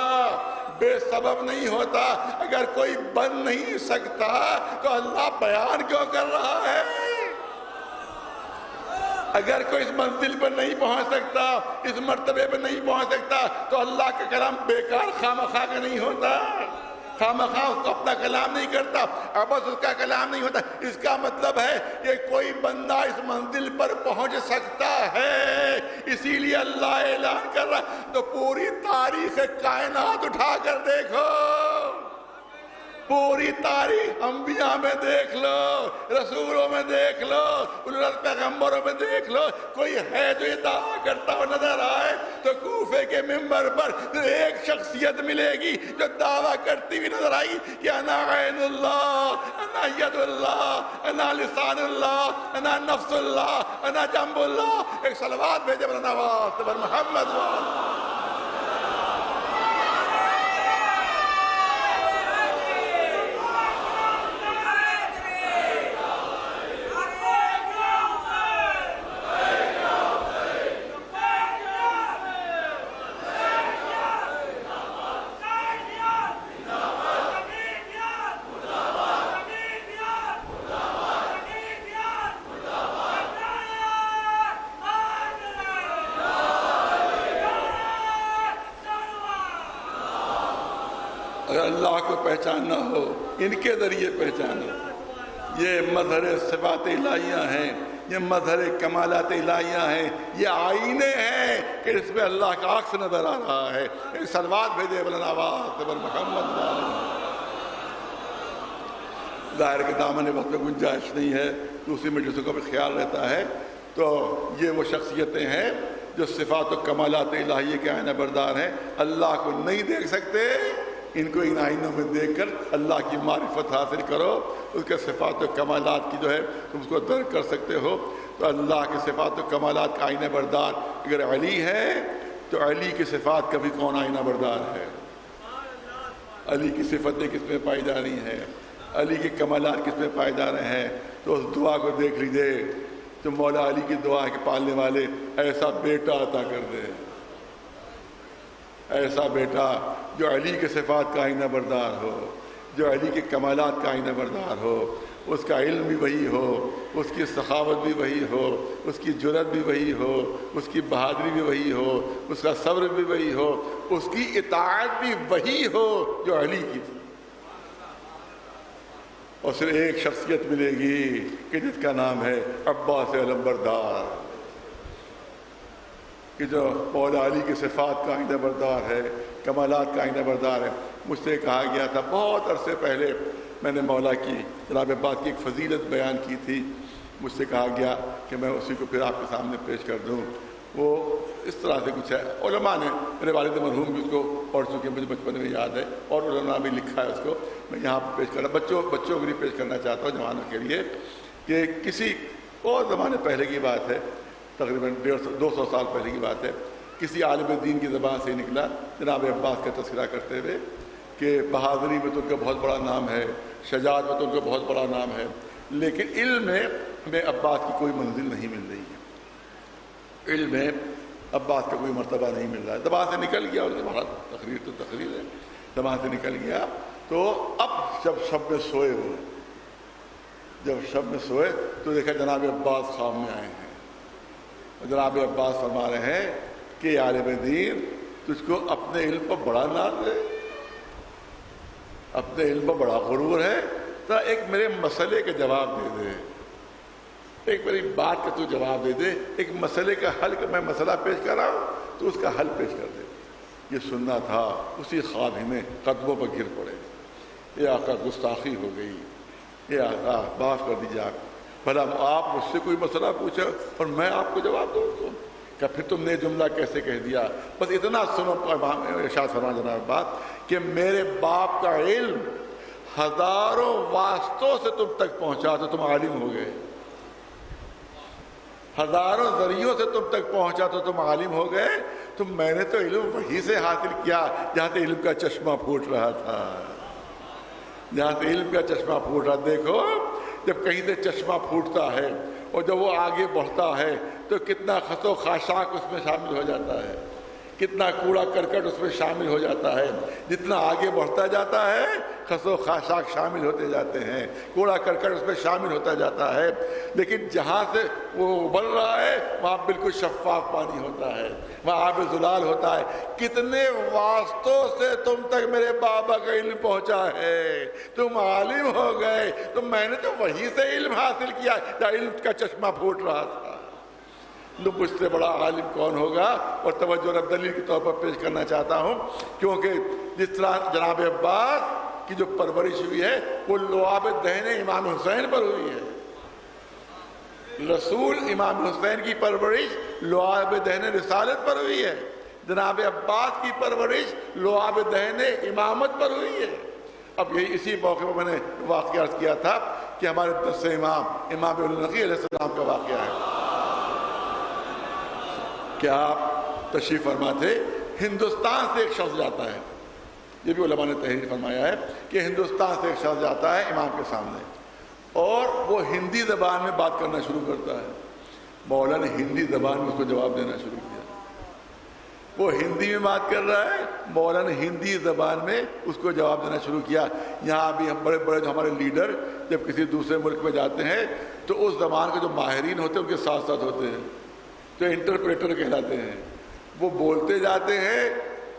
بے سبب نہیں ہوتا۔ اگر کوئی بن نہیں سکتا تو اللہ بیان کیوں کر رہا ہے؟ اگر کوئی اس منزل پر نہیں پہنچ سکتا، اس مرتبے پر نہیں پہنچ سکتا تو اللہ کا کلام بیکار خامخواہ کا نہیں ہوتا، خامخواہ اس کو اپنا کلام نہیں کرتا، عبث اس کا کلام نہیں ہوتا۔ اس کا مطلب ہے کہ کوئی بندہ اس منزل پر پہنچ سکتا ہے، اسی لیے اللہ اعلان کر رہا ہے۔ تو پوری تاریخ کائنات اٹھا کر دیکھو، پوری تاریخ انبیاء میں دیکھ لو، رسولوں میں دیکھ لو، پیغمبروں میں دیکھ لو، کوئی ہے جو یہ دعویٰ کرتا ہو نظر آئے تو کوفے کے منبر پر ایک شخصیت ملے گی جو دعویٰ کرتی ہوئی نظر آئی کہ انا عین اللہ، انا ید اللہ، انا لسان اللہ، انا نفس اللہ، انا جنب اللہ۔ ایک صلوات بھیجے بر نواز بر محمد اگر اللہ کو پہچاننا ہو ان کے ذریعے پہچانو۔ یہ مظہر صفات الہیہ ہیں، یہ مظہر کمالات الہیہ ہیں، یہ آئینے ہیں کہ اس میں اللہ کا عکس نظر آ رہا ہے۔ ایک صلوات بھیجے بلند آواز پر محمد۔ ظاہر کے دامن وقت میں گنجائش نہیں ہے، دوسری مجلسوں کا بھی خیال رہتا ہے۔ تو یہ وہ شخصیتیں ہیں جو صفات و کمالات الہیہ کے آئینہ بردار ہیں، اللہ کو نہیں دیکھ سکتے، ان کو ان آئینوں میں دیکھ کر اللہ کی معرفت حاصل کرو اس کے صفات و کمالات کی جو ہے تم اس کو درک کر سکتے ہو. تو اللہ کے صفات و کمالات کا آئینہ بردار اگر علی ہے تو علی کی صفات کا بھی کون آئینہ بردار ہے؟ علی کی صفتیں کس میں پائی جا رہی ہیں؟ علی کے کمالات کس میں پائے جا رہے ہیں؟ تو اس دعا کو دیکھ لیجیے. تو مولا علی کی دعا کے پالنے والے ایسا بیٹا عطا کر دے، ایسا بیٹا جو علی کے صفات کا آئینہ بردار ہو، جو علی کے کمالات کا آئینہ بردار ہو. اس کا علم بھی وہی ہو، اس کی سخاوت بھی وہی ہو، اس کی جرأت بھی وہی ہو، اس کی بہادری بھی وہی ہو، اس کا صبر بھی وہی ہو، اس کی اطاعت بھی وہی ہو جو علی کی تھی. اور صرف ایک شخصیت ملے گی کہ جس کا نام ہے عباس علمبردار، کہ جو مولا علی کی صفات کا آئینہ بردار ہے، کمالات کا آئینہ بردار ہے. مجھ سے کہا گیا تھا بہت عرصے پہلے، میں نے مولا کی جناب عباس کی ایک فضیلت بیان کی تھی. مجھ سے کہا گیا کہ میں اسی کو پھر آپ کے سامنے پیش کر دوں. وہ اس طرح سے کچھ ہے. علماء نے، میرے والد مرحوم بھی اس کو پڑھ چکے، مجھے بچپن میں یاد ہے، اور علماء بھی لکھا ہے اس کو. میں یہاں پہ پیش کر رہا بچوں کو بھی پیش کرنا چاہتا ہوں جوانوں کے لیے، کہ کسی اور زمانے پہلے کی بات ہے، تقریباً 200 سال پہلے کی بات ہے. کسی عالم دین کی زبان سے نکلا جناب عباس کا تذکرہ کرتے ہوئے کہ بہادری میں تو ان کا بہت بڑا نام ہے، شجاعت میں تو ان کا بہت بڑا نام ہے، لیکن علم میں ہمیں عباس کی کوئی منزل نہیں مل رہی ہے. علم میں عباس کا کوئی مرتبہ نہیں مل رہا ہے. زبان سے نکل گیا، اور ہمارا تقریر تو تقریر ہے، زبان سے نکل گیا. تو اب جب شب میں سوئے ہوئے، جب شب میں سوئے تو دیکھا جناب عباس خواب میں آئے ہیں. جناب عباس فرما رہے ہیں کہ عالم دین تجھ کو اپنے علم پر بڑا ناز ہے، اپنے علم پر بڑا غرور ہے، تو ایک میرے مسئلے کا جواب دے دے، ایک میری بات کا تو جواب دے دے، ایک مسئلے کا حل. میں مسئلہ پیش کر رہا ہوں تو اس کا حل پیش کر دے. یہ سننا تھا. اسی خواب ہی میں قدموں پر گر پڑے. یہ آقا گستاخی ہو گئی، یہ آقا معاف کر دیجیے، آپ بھلا آپ مجھ سے کوئی مسئلہ پوچھے اور میں آپ کو جواب دوں تو کہ پھر تم نے جملہ کیسے کہہ دیا. بس اتنا سنو ارشاد فرما جناب بات کہ میرے باپ کا علم ہزاروں واسطوں سے تم تک پہنچا تو تم عالم ہو گئے، ہزاروں ذریعوں سے تم تک پہنچا تو تم عالم ہو گئے. تو میں نے تو علم وہیں سے حاصل کیا جہاں سے علم کا چشمہ پھوٹ رہا تھا، جہاں سے علم کا چشمہ پھوٹ رہا. دیکھو جب کہیں سے چشمہ پھوٹتا ہے اور جب وہ آگے بڑھتا ہے تو کتنا خس و خاشاک اس میں شامل ہو جاتا ہے، کتنا کوڑا کرکٹ اس میں شامل ہو جاتا ہے. جتنا آگے بڑھتا جاتا ہے خس و خاشاک شامل ہوتے جاتے ہیں، کوڑا کرکٹ اس میں شامل ہوتا جاتا ہے. لیکن جہاں سے وہ ابل رہا ہے وہاں بالکل شفاف پانی ہوتا ہے، وہاں آب زلال ہوتا ہے. کتنے واسطوں سے تم تک میرے بابا کا علم پہنچا ہے، تم عالم ہو گئے. تو میں نے تو وہیں سے علم حاصل کیا جہاں علم کا چشمہ پھوٹ رہا تھا. مجھ سے بڑا عالم کون ہوگا. اور توجہ دلیل کے طور پر پیش کرنا چاہتا ہوں، کیونکہ جس طرح جناب عباس کی جو پرورش ہوئی ہے وہ لعاب دہن امام حسین پر ہوئی ہے. رسول امام حسین کی پرورش لعاب دہن رسالت پر ہوئی ہے. جناب عباس کی پرورش لعاب دہن امامت پر ہوئی ہے. اب یہی اسی موقع پر میں نے واقعہ عرض کیا تھا کہ ہمارے دس امام النقی علیہ السلام کا واقعہ ہے. کیا آپ تشریف فرما تھے؟ ہندوستان سے ایک شخص جاتا ہے، یہ بھی علماء نے تحریر فرمایا ہے کہ ہندوستان سے ایک شخص جاتا ہے امام کے سامنے اور وہ ہندی زبان میں بات کرنا شروع کرتا ہے. مولا نے ہندی زبان میں اس کو جواب دینا شروع کیا. وہ ہندی میں بات کر رہا ہے، مولا نے ہندی زبان میں اس کو جواب دینا شروع کیا. یہاں بھی ہم بڑے بڑے جو ہمارے لیڈر جب کسی دوسرے ملک میں جاتے ہیں تو اس زبان کے جو ماہرین ہوتے ہیں ان کے ساتھ ساتھ ہوتے ہیں، جو انٹرپریٹر کہلاتے ہیں. وہ بولتے جاتے ہیں،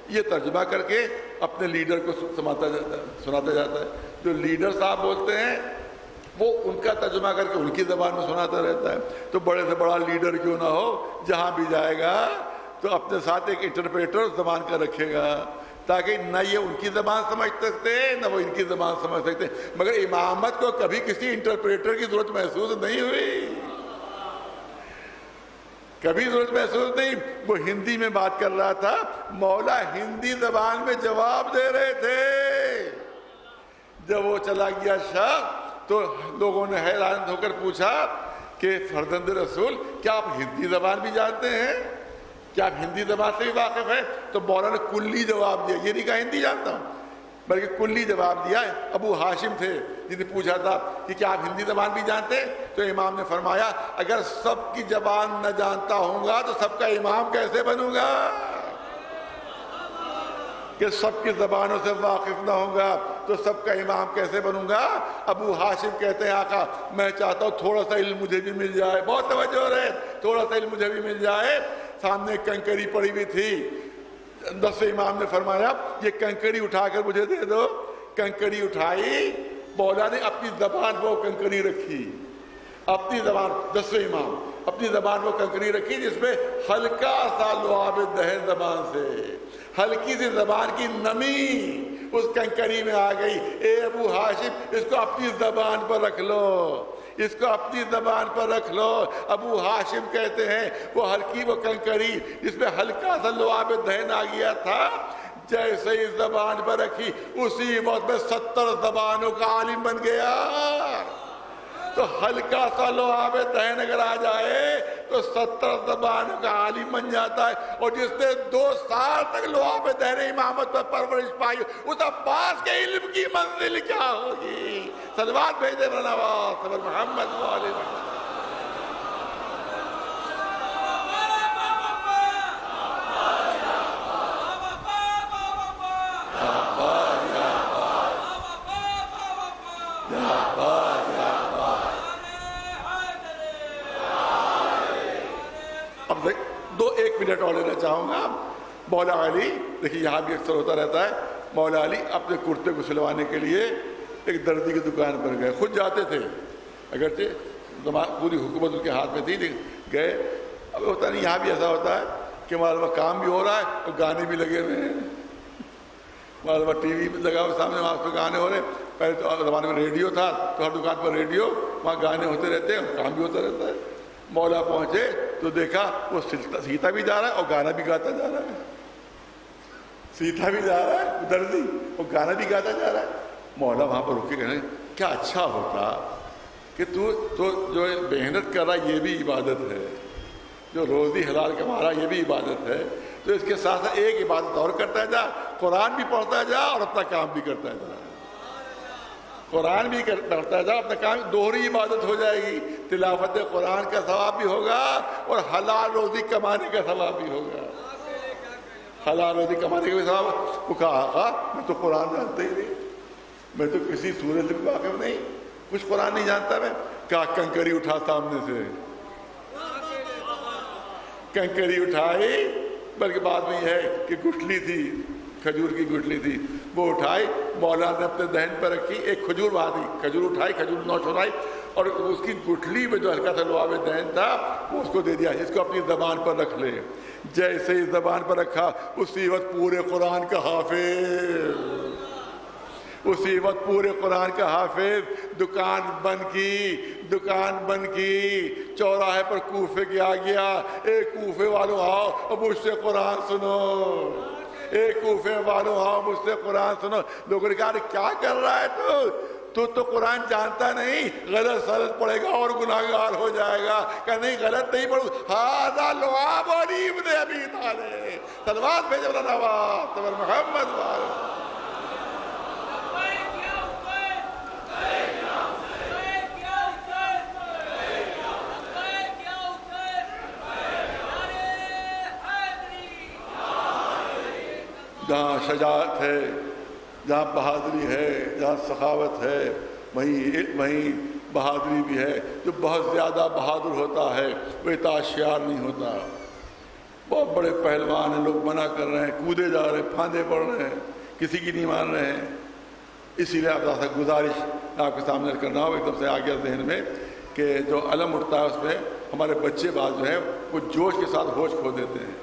یہ ترجمہ کر کے اپنے لیڈر کو سناتا جاتا ہے. جو لیڈر صاحب بولتے ہیں وہ ان کا ترجمہ کر کے ان کی زبان میں سناتا رہتا ہے. تو بڑے سے بڑا لیڈر کیوں نہ ہو، جہاں بھی جائے گا تو اپنے ساتھ ایک انٹرپریٹر زبان کا رکھے گا تاکہ نہ یہ ان کی زبان سمجھ سکتے نہ وہ ان کی زبان سمجھ سکتے. مگر امامت کو کبھی کسی انٹرپریٹر کی ضرورت محسوس نہیں ہوئی، کبھی ضرورت محسوس نہیں. وہ ہندی میں بات کر رہا تھا، مولا ہندی زبان میں جواب دے رہے تھے. جب وہ چلا گیا شخص تو لوگوں نے حیران ہو کر پوچھا کہ فرزند رسول کیا آپ ہندی زبان بھی جانتے ہیں؟ کیا آپ ہندی زبان سے بھی واقف ہیں؟ تو مولانا نے کلی جواب دیا، یہ نہیں کہا ہندی جانتا ہوں، بلکہ کلی جواب دیا ہے۔ ابو ہاشم تھے جن نے پوچھا تھا کہ کیا آپ ہندی زبان بھی جانتے ہیں؟ تو امام نے فرمایا اگر سب کی زبان نہ جانتا ہوں گا تو سب کا امام کیسے بنوں گا؟ کہ سب کی زبانوں سے واقف نہ ہوں گا تو سب کا امام کیسے بنوں گا؟ ابو ہاشم کہتے ہیں آقا میں چاہتا ہوں تھوڑا سا علم مجھے بھی مل جائے، بہت توجہ رہے، تھوڑا سا علم مجھے بھی مل جائے۔ سامنے کنکری پڑی ہوئی تھی، دس امام نے فرمایا یہ کنکری اٹھا کر مجھے دے دو۔ کنکری اٹھائی، مولا نے اپنی زبان پر کنکری رکھی، اپنی زبان، دس امام اپنی زبان پر کنکری رکھی جس میں ہلکا سا لعاب دہن زبان سے، ہلکی سی زبان کی نمی اس کنکری میں آ گئی۔ اے ابو ہاشم اس کو اپنی زبان پر رکھ لو، اس کو اپنی زبان پر رکھ لو۔ ابو ہاشم کہتے ہیں وہ ہلکی وہ کنکری جس میں ہلکا سا لعاب دہن آ گیا تھا، جیسے ہی زبان پر رکھی اسی وقت میں 70 زبانوں کا عالم بن گیا۔ تو ہلکا سا لعاب دہن اگر آ جائے تو 70 زبانوں کا عالم بن جاتا ہے۔ اور جس نے 2 سال تک لعاب دہن امامت پر پرورش پائی اس عباس کے علم کی منزل کیا ہوگی؟ صلوات بھیجے نواز محمد والے محمد۔ ایک منٹ اور لینا چاہوں گا۔ مولا علی دیکھیے یہاں بھی اکثر ہوتا رہتا ہے، مولا علی اپنے کرتے کو سلوانے کے لیے ایک دردی کی دکان پر گئے، خود جاتے تھے اگرچہ پوری حکومت ان کے ہاتھ میں تھی، گئے۔ اب ہوتا نہیں، یہاں بھی ایسا ہوتا ہے کہ معلومہ کام بھی ہو رہا ہے اور گانے بھی لگے ہوئے ہیں، معلومہ ٹی وی لگا ہوا سامنے، وہاں پہ گانے ہو رہے ہیں۔ پہلے تو زمانے میں ریڈیو تھا تو ہر دکان پر ریڈیو، وہاں گانے ہوتے رہتے ہیں اور کام بھی ہوتا رہتا ہے۔ مولا پہنچے تو دیکھا وہ سیتا بھی جا رہا ہے اور گانا بھی گاتا جا رہا ہے، سیتا بھی جا رہا ہے درزی اور گانا بھی گاتا جا رہا ہے۔ مولا وہاں پر رک کے کہنے کیا اچھا ہوتا کہ تو جو محنت کر رہا یہ بھی عبادت ہے، جو روزی حلال کما رہا یہ بھی عبادت ہے، تو اس کے ساتھ ساتھ ایک عبادت اور کرتا جا، قرآن بھی پڑھتا جا اور اپنا کام بھی کرتا جا، قرآن بھی پڑھتا جا، اپنا کام، دوہری عبادت ہو جائے گی۔ تلاوت قرآن کا ثواب بھی ہوگا اور حلال روزی کمانے کا ثواب بھی ہوگا، حلال روزی کمانے کا بھی ثواب۔ وہ کہا آقا میں تو قرآن جانتا ہی نہیں، میں تو کسی سورت سے واقف نہیں، کچھ قرآن نہیں جانتا میں۔ کہا کنکری اٹھا سامنے سے، کنکری اٹھائی، بلکہ بعد میں یہ ہے کہ گٹھلی تھی، کھجور کی گٹھلی تھی، وہ اٹھائی، مولا نے اپنے دہن پر رکھی، ایک کھجور وہاں تھی، کھجور اٹھائی، کھجور نوچ اٹھائی اور اس کی گٹھلی میں جو ہلکا سا لعاب دہن تھا وہ اس کو دے دیا، اس کو اپنی زبان پر رکھ لے۔ جیسے ہی زبان پر رکھا اسی وقت پورے قرآن کا حافظ، اسی وقت پورے قرآن کا حافظ، دکان بند کی، چوراہے پر کوفے کے آ گیا، اے کوفے والوں آؤ اب مجھ سے قرآن سنو، اے کوفے والوں آؤ مجھ سے قرآن سنو۔ لوگوں نے کہا کیا کر رہا ہے تو قرآن جانتا نہیں، غلط سلط پڑے گا اور گناہگار ہو جائے گا۔ کہ نہیں غلط نہیں پڑھو، ھذا لعاب ابن ابی طالب، صلوات بھیجو نواز محمد والے۔ جہاں شجاعت ہے، جہاں بہادری ہے، جہاں سخاوت ہے، وہیں بہادری بھی ہے۔ جو بہت زیادہ بہادر ہوتا ہے وہ اطاعت شیار نہیں ہوتا۔ بہت بڑے پہلوان ہیں، لوگ منع کر رہے ہیں، کودے جا رہے ہیں، پھاندے پڑ رہے ہیں، کسی کی نہیں مان رہے ہیں۔ اسی لیے آپ سے گزارش آپ کے سامنے کرنا ہو، ایک دم سے آ گیا ذہن میں کہ جو علم اٹھتا ہے اس میں ہمارے بچے بعض جو ہیں وہ جوش کے ساتھ ہوش کھو دیتے ہیں،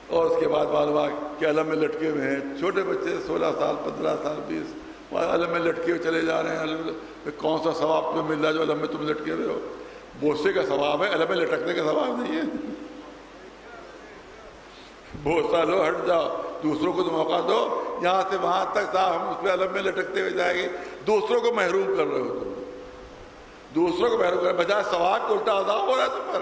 اور اس کے بعد ہوا کہ علم میں لٹکے ہوئے ہیں چھوٹے بچے 16 سال 15 سال 20 علم میں لٹکے ہوئے چلے جا رہے ہیں۔ کون سا ثواب تمہیں مل رہا ہے جو علم میں تم لٹکے ہوئے ہو؟ بوسے کا ثواب ہے، علم میں لٹکنے کا ثواب نہیں ہے۔ بوسا لو، ہٹ جاؤ، دوسروں کو تو موقع دو یہاں سے وہاں تک صاحب ہم اس پہ علم میں لٹکتے ہوئے جائیں گے. دوسروں کو محروم کر رہے ہو تم, دوسروں کو محروم کر رہے, بجائے ثواب کو الٹا عذاب ہو رہا ہے تم پر.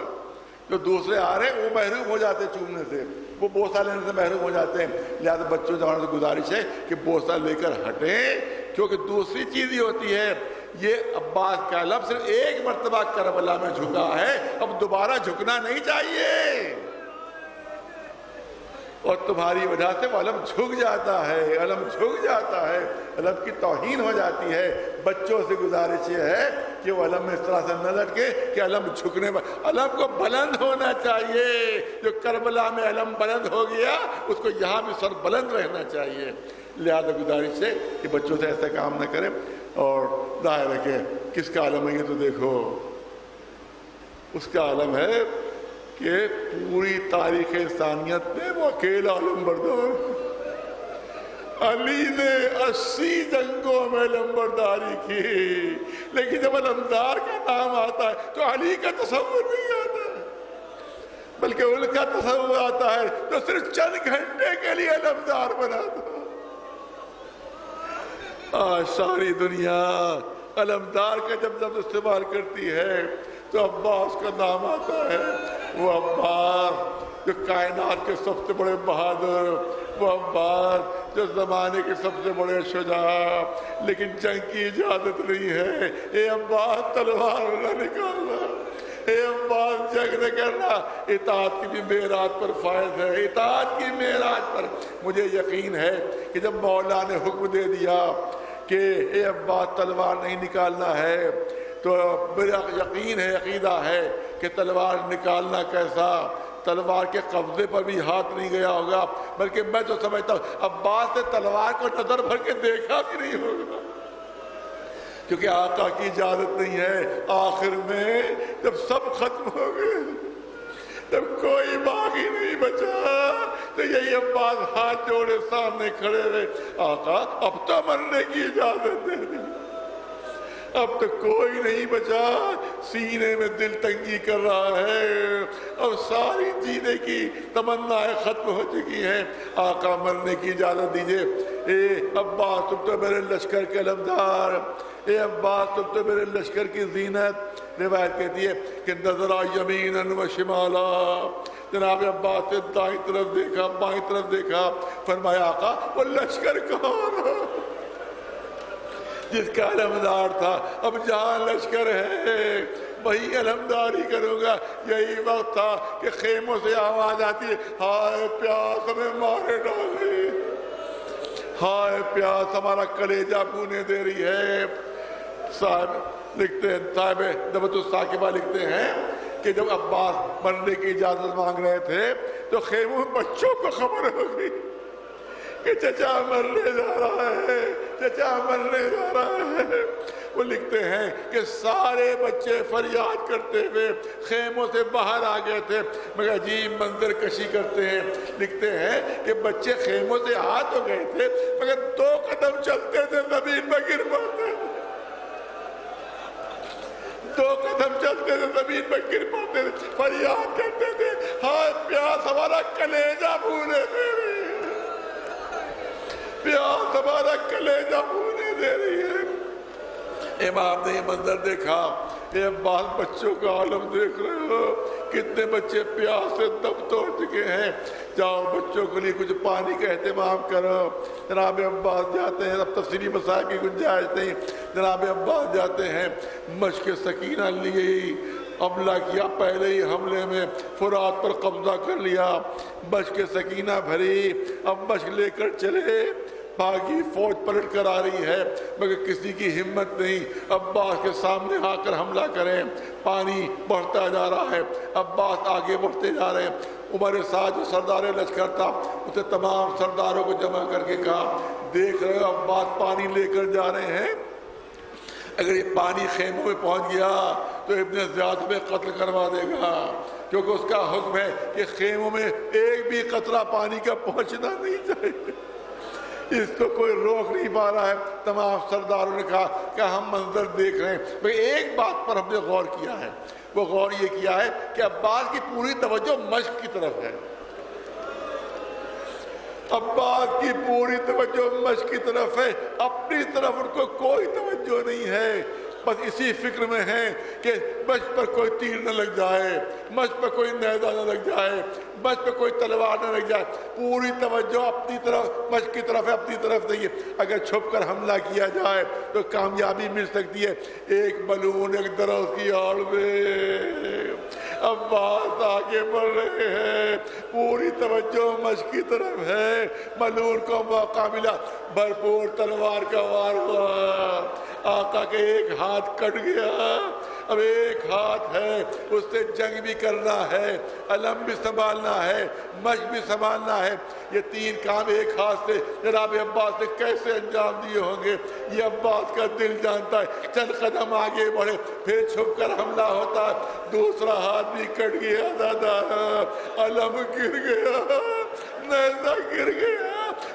جو دوسرے آ رہے ہیں وہ محروم ہو جاتے ہیں چومنے سے, وہ بوسہ لینے سے محروم ہو جاتے ہیں. لہٰذا بچوں جوانوں سے گزارش ہے کہ بوسہ لے کر ہٹیں, کیونکہ دوسری چیز یہ ہوتی ہے, یہ عباس کا علم صرف ایک مرتبہ کربلا میں جھکا ہے, اب دوبارہ جھکنا نہیں چاہیے. اور تمہاری وجہ سے وہ علم جھک جاتا ہے, علم جھک جاتا ہے, علم کی توہین ہو جاتی ہے. بچوں سے گزارش یہ ہے کہ وہ علم میں اس طرح سے نہ لٹکے کہ علم جھکنے پر, علم کو بلند ہونا چاہیے. جو کربلا میں علم بلند ہو گیا اس کو یہاں بھی سر بلند رہنا چاہیے. لہذا گزارش ہے کہ بچوں سے ایسا کام نہ کریں. اور ظاہر ہے کہ کس کا علم ہے یہ تو دیکھو, اس کا علم ہے کہ پوری تاریخ انسانیت میں وہ اکیلا علم بردار. علی نے 80 جنگوں میں علمبرداری کی, لیکن جب علمدار کا نام آتا ہے تو علی کا تصور نہیں آتا, بلکہ ان کا تصور آتا ہے جو صرف چند گھنٹے کے لیے علمدار بنا دو. آج ساری دنیا علمدار کا جب جب استعمال کرتی ہے تو عباس کا نام آتا ہے. وہ عباس جو کائنات کے سب سے بڑے بہادر, وہ عباس جو زمانے کے سب سے بڑے شجاع, لیکن جنگ کی اجازت نہیں ہے. اے عباس تلوار نہ نکالنا, اے عباس جنگ نہ کرنا. اطاعت کی بھی معراج پر فائز ہے, اطاعت کی معراج پر. مجھے یقین ہے کہ جب مولا نے حکم دے دیا کہ اے عباس تلوار نہیں نکالنا ہے, تو میرا یقین ہے, عقیدہ ہے کہ تلوار نکالنا کیسا, تلوار کے قبضے پر بھی ہاتھ نہیں گیا ہوگا, بلکہ میں تو سمجھتا ہوں عباس نے تلوار کو نظر بھر کے دیکھا بھی نہیں ہوگا, کیونکہ آقا کی اجازت نہیں ہے. آخر میں جب سب ختم ہو گئے, جب کوئی باقی نہیں بچا, تو یہی عباس ہاتھ جوڑے سامنے کھڑے رہے, آقا اب تو مرنے کی اجازت دے دی, اب تو کوئی نہیں بچا. سینے میں دل تنگی کر رہا ہے, اب ساری جینے کی تمنائیں ختم ہو چکی ہیں. آقا مرنے کی اجازت دیجئے. اے عباس تم تو میرے لشکر کے علمدار, اے عباس تم تو میرے لشکر کی زینت. روایت کہتی ہے کہ نظرا یمیناً و شمالا, جناب عباس نے دائیں طرف دیکھا, بائیں طرف دیکھا, فرمایا آقا وہ لشکر کون ہے جس کا علمدار تھا؟ اب جہاں لشکر ہے وہی علمداری کروں گا. یہی وقت تھا کہ خیموں سے آواز آتی ہے, ہائے پیاس ہمیں مارے ڈالے, ہائے پیاس ہمارا کلیجہ بونے دے رہی ہے. صاحب لکھتے ہیں, صاحب نبت الثاقبہ لکھتے ہیں کہ جب عباس مرنے کی اجازت مانگ رہے تھے تو خیموں میں بچوں کو خبر ہو گئی کہ چچا مرنے جا رہا ہے, چچا مرنے جا رہا ہے. وہ لکھتے ہیں کہ سارے بچے فریاد کرتے ہوئے خیموں سے باہر آ گئے تھے, مگر عجیب منظر کشی کرتے ہیں. لکھتے ہیں کہ بچے خیموں سے آ تو گئے تھے مگر 2 قدم چلتے تھے زمین میں گر پاتے, 2 قدم چلتے تھے زمین میں گر پاتے تھے, فریاد کرتے تھے ہائے پیاس ہمارا کلیجہ بھونے دے رہی ہے, پیاس ہمارا کلیجہ بھونے دے رہی ہے. امام نے یہ منظر دیکھا, اے عباس بچوں کا عالم دیکھ رہے ہو, کتنے بچے پیاس سے دم توڑ چکے ہیں, جاؤ بچوں کے لیے کچھ پانی کا اہتمام کرو. جناب عباس جاتے ہیں, اب تفصیلی مسائل کی گنجائش نہیں, جناب عباس جاتے ہیں, مشق سکینہ لی, حملہ کیا, پہلے ہی حملے میں فرات پر قبضہ کر لیا, مشق سکینہ بھری, اب مشق لے کر چلے. بھاگی فوج پلٹ کر آ رہی ہے مگر کسی کی ہمت نہیں عباس کے سامنے آ کر حملہ کریں. پانی بڑھتا جا رہا ہے, عباس آگے بڑھتے جا رہے ہیں. عمر سعد جو سردار لشکر تھا اسے تمام سرداروں کو جمع کر کے کہا, دیکھ رہے ہو عباس پانی لے کر جا رہے ہیں, اگر یہ پانی خیموں میں پہنچ گیا تو ابن زیاد میں قتل کروا دے گا, کیونکہ اس کا حکم ہے کہ خیموں میں ایک بھی قطرہ پانی کا پہنچنا نہیں چاہیے. اس کو کوئی روک نہیں پا رہا ہے. تمام سرداروں نے کہا کہ ہم منظر دیکھ رہے ہیں, مگر ایک بات پر ہم نے غور کیا ہے, وہ غور یہ کیا ہے کہ عباس کی پوری توجہ مشق کی طرف ہے. عباس کی پوری توجہ مشق کی طرف ہے، اپنی طرف ان کو کوئی توجہ نہیں ہے، بس اسی فکر میں ہیں کہ مشق پر کوئی تیر نہ لگ جائے، مشق پر کوئی نیزہ نہ لگ جائے، مشق پہ کوئی تلوار نہ لگ جائے، پوری توجہ اپنی طرف مشق کی طرف ہے، اپنی طرف نہیں ہے۔ اگر چھپ کر حملہ کیا جائے تو کامیابی مل سکتی ہے۔ ایک بلون ایک درخت کی آڑ میں، عباس آگے بڑھ رہے ہیں، پوری توجہ مشق کی طرف ہے۔ بلون کو موقع ملا، بھرپور تلوار کا وار ہوا، آقا کے ایک ہاتھ کٹ گیا، اب ایک ہاتھ ہے، اس سے جنگ بھی کرنا ہے، علم بھی سنبھالنا ہے، مشق بھی سنبھالنا ہے۔ یہ تین کام ایک ہاتھ سے جناب عباس نے کیسے انجام دیے ہوں گے، یہ عباس کا دل جانتا ہے۔ چند قدم آگے بڑھے، پھر چھپ کر حملہ ہوتا ہے، دوسرا ہاتھ بھی کٹ گیا، دادا علم گر گیا، نیزہ گر گیا،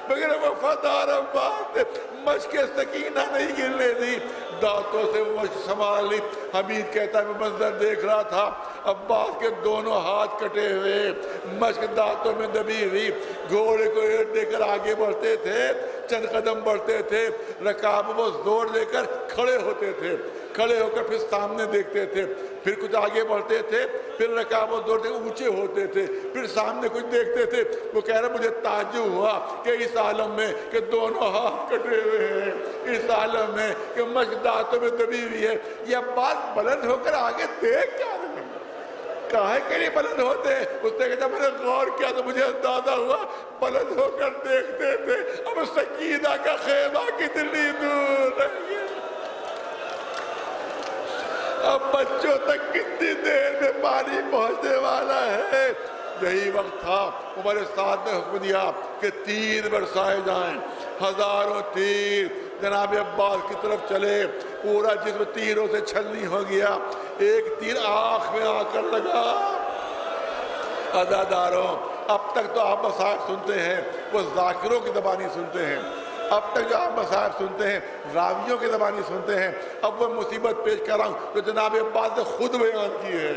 مگر وفادار عباس نے مشق سکینہ نہیں گرنے دی، دانتوں سے وہ مشق سنبھال لی۔ حمید کہتا ہے میں منظر دیکھ رہا تھا، عباس کے دونوں ہاتھ کٹے ہوئے، مشق دانتوں میں دبی ہوئی، گھوڑے کو ایٹ دے کر آگے بڑھتے تھے، چند قدم بڑھتے تھے، رکاب وہ زور لے کر کھڑے ہوتے تھے، کھڑے ہو کر پھر سامنے دیکھتے تھے، پھر کچھ آگے بڑھتے تھے، پھر رکاب و زور سے اونچے ہوتے تھے، پھر سامنے کچھ دیکھتے تھے۔ وہ کہہ رہا مجھے تعجب ہوا کہ اس عالم میں کہ دونوں ہاتھ کٹے ہوئے ہیں، اس عالم میں کہ مشق دانتوں میں دبی ہوئی ہے، یہ بات بلند ہو کر آگے دیکھ کیا رہے ہیں، کاہے کے لیے بلند ہوتے؟ اس نے کہا میں نے غور کیا تو مجھے اندازہ ہوا بلند ہو کر دیکھتے تھے اب سکینہ کا خیمہ کتنی دور رہ گیا، اب بچوں تک کتنی دیر میں پانی پہنچنے والا ہے۔ یہی وقت تھا عمر سعد نے حکم دیا کہ تیر برسائے جائیں، ہزاروں تیر جناب عباس کی طرف چلے، پورا جسم تیروں سے چھلنی ہو گیا، ایک تیر آنکھ میں آ کر لگا۔ عزاداروں اب تک تو آپ مصائب سنتے ہیں وہ ذاکروں کی زبانی سنتے ہیں، اب تک جو آپ مصائب سنتے ہیں راویوں کی زبانی سنتے ہیں، اب وہ مصیبت پیش کر رہا ہوں جو جناب عباس نے خود بیان کی ہے،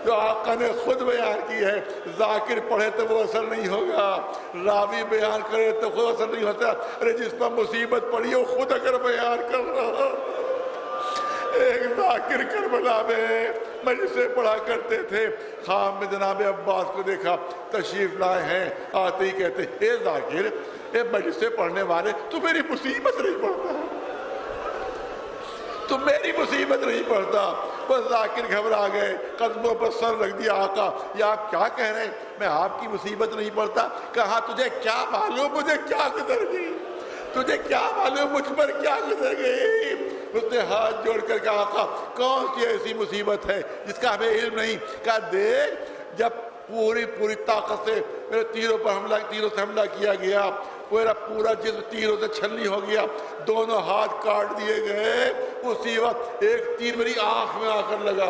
جو آقا نے خود بیان کی ہے۔ ذاکر پڑھے تو وہ اثر نہیں ہوگا، راوی بیان کرے تو خود اثر نہیں ہوتا۔ ارے جس پر مصیبت پڑی ہے وہ خود اگر بیان کر رہا، ایک ذاکر کربلا میں مجلسیں پڑھا کرتے تھے، خام میں جناب عباس کو دیکھا تشریف لائے ہیں، آتے ہی کہتے اے ذاکر، اے مجلسیں پڑھنے والے تو میری مصیبت نہیں پڑھتا، تو میری مصیبت نہیں پڑھتا۔ بس ذاکر گھبرا گئے، قدموں پر سر رکھ دیا، آقا یہ آپ کیا کہہ رہے ہیں، میں آپ کی مصیبت نہیں پڑھتا؟ کہا تجھے کیا معلوم مجھے کیا گزر گئی، تجھے کیا معلوم مجھ پر کیا گزر گئی؟ اس نے ہاتھ جوڑ کر کہا آقا کون سی ایسی مصیبت ہے جس کا ہمیں علم نہیں؟ کہا دیکھ جب پوری طاقت سے میرے تیروں سے حملہ کیا گیا، میرا پورا جسم تیروں سے چھلنی ہو گیا، دونوں ہاتھ کاٹ دیے گئے، اسی وقت ایک تیر میری آنکھ میں آ کر لگا،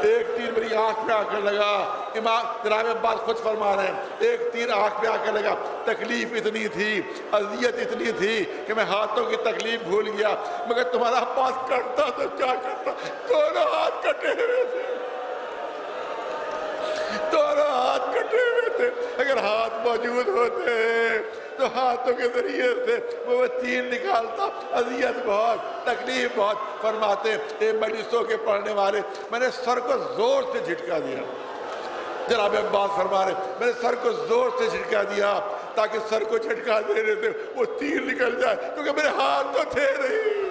ایک تیر میری آنکھ میں آ کر لگا۔ امام جناب عباس خود فرما رہے ہیں ایک تیر آنکھ میں آ کر لگا، تکلیف اتنی تھی، اذیت اتنی تھی کہ میں ہاتھوں کی تکلیف بھول گیا، مگر تمہارا پاس کٹتا تو کیا کرتا، دونوں ہاتھ کٹے ہوئے تھے، دونوں ہاتھ کٹے ہوئے تھے، اگر ہاتھ موجود ہوتے تو ہاتھوں کے ذریعے سے وہ تیر نکالتا، اذیت بہت، تکلیف بہت۔ فرماتے اے مجلسوں کے پڑھنے والے میں نے سر کو زور سے جھٹکا دیا، جناب عباس فرما رہے میں نے سر کو زور سے جھٹکا دیا تاکہ سر کو جھٹکا دینے سے وہ تیر نکل جائے، کیونکہ میرے ہاتھ تو تھے نہیں،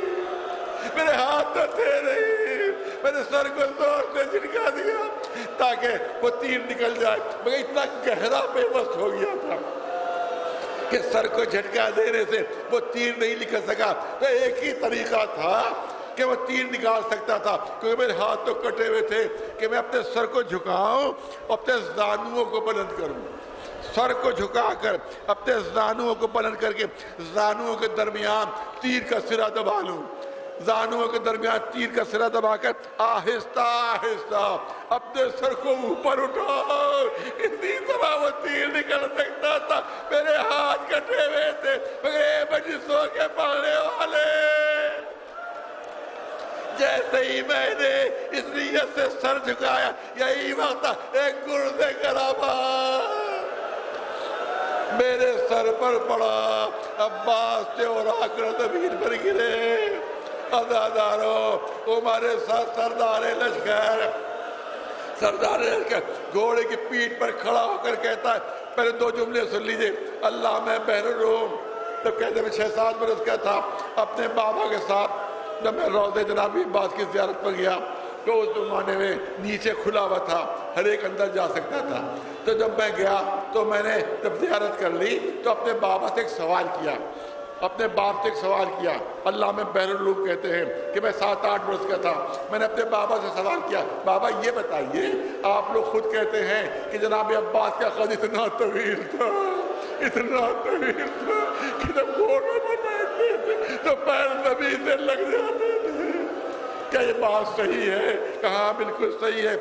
میرے ہاتھ تو تھے نہیں، میں نے سر کو زور سے جھٹکا دیا تاکہ وہ تیر نکل جائے، مگر اتنا گہرا بے وقت ہو گیا تھا کہ سر کو جھٹکا دینے سے وہ تیر نہیں نکل سکا۔ تو ایک ہی طریقہ تھا کہ وہ تیر نکال سکتا تھا، کیونکہ میرے ہاتھ تو کٹے ہوئے تھے، کہ میں اپنے سر کو جھکاؤں اور اپنے زانوؤں کو بلند کروں، سر کو جھکا کر اپنے زانوؤں کو بلند کر کے زانوؤں کے درمیان تیر کا سرا دبا لوں، زانوؤں کے درمیان تیر کا سرا دبا کر آہستہ آہستہ اپنے سر کو اوپر اٹھا، اسی طرح وہ تیر نکل سکتا تھا۔ میرے ہاتھ کٹے ہوئے تھے، مگر اے مجلسوں کے پڑھنے والے جیسے ہی میں نے اس نیت سے سر جھکایا، یہی وقت ایک گردے کا آواز میرے سر پر پڑا، عباس سے اور آ کر زمین پر گرے۔ عزادارو، ہمارے ساتھ سردار لشکر گھوڑے کی پیٹھ پر کھڑا ہو کر کہتا ہے، پہلے دو جملے سن لیجئے، اللہ میں بحر الروم۔ تب کہتے میں 6-7 برس کا تھا، اپنے بابا کے ساتھ جب میں روضہ جناب عباس کی زیارت پر گیا تو اس زمانے میں نیچے کھلا ہوا تھا، ہر ایک اندر جا سکتا تھا۔ تو جب میں گیا تو میں نے جب زیارت کر لی تو اپنے بابا سے ایک سوال کیا، اپنے باپ سے ایک سوال کیا۔ اللہ میں بحر الروم کہتے ہیں کہ میں 7-8 برس کا تھا، میں نے اپنے بابا سے سوال کیا، بابا یہ بتائیے، آپ لوگ خود کہتے ہیں کہ جناب عباس کا قد اتنا طویل تھا کہ جب گھوڑے پر بیٹھتے تھے تو پیر زمین سے لگ جاتے تھے۔ کیا یہ بات صحیح ہے؟ کہا بالکل صحیح ہے،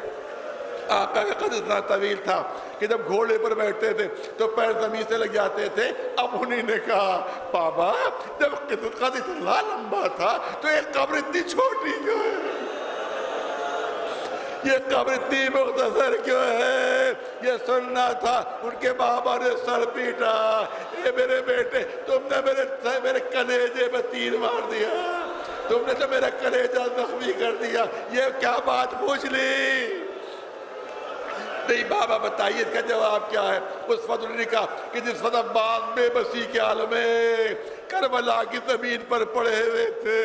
آقا کا قد اتنا طویل تھا کہ جب گھوڑے پر بیٹھتے تھے تو پیر زمین سے لگ جاتے تھے۔ اب انہیں نے کہا، بابا جب قد اتنا لمبا تھا تو ایک قبر اتنی چھوٹی کیوں ہے؟ یہ قبر اتنی مختصر کیوں ہے؟ یہ سننا تھا۔ ان کے بابا نے سر پیٹا، اے میرے بیٹے، تم نے میرے کلیجے میں تیر مار دیا، تم نے تو میرا کلیجہ زخمی کر دیا، یہ کیا بات پوچھ لی؟ نہیں بابا بتائیے اس کا جواب کیا ہے؟ اس وقت انہوں نے کہا کہ جس وقت عباس بے بسی کے عالم میں کربلا کی زمین پر پڑے ہوئے تھے،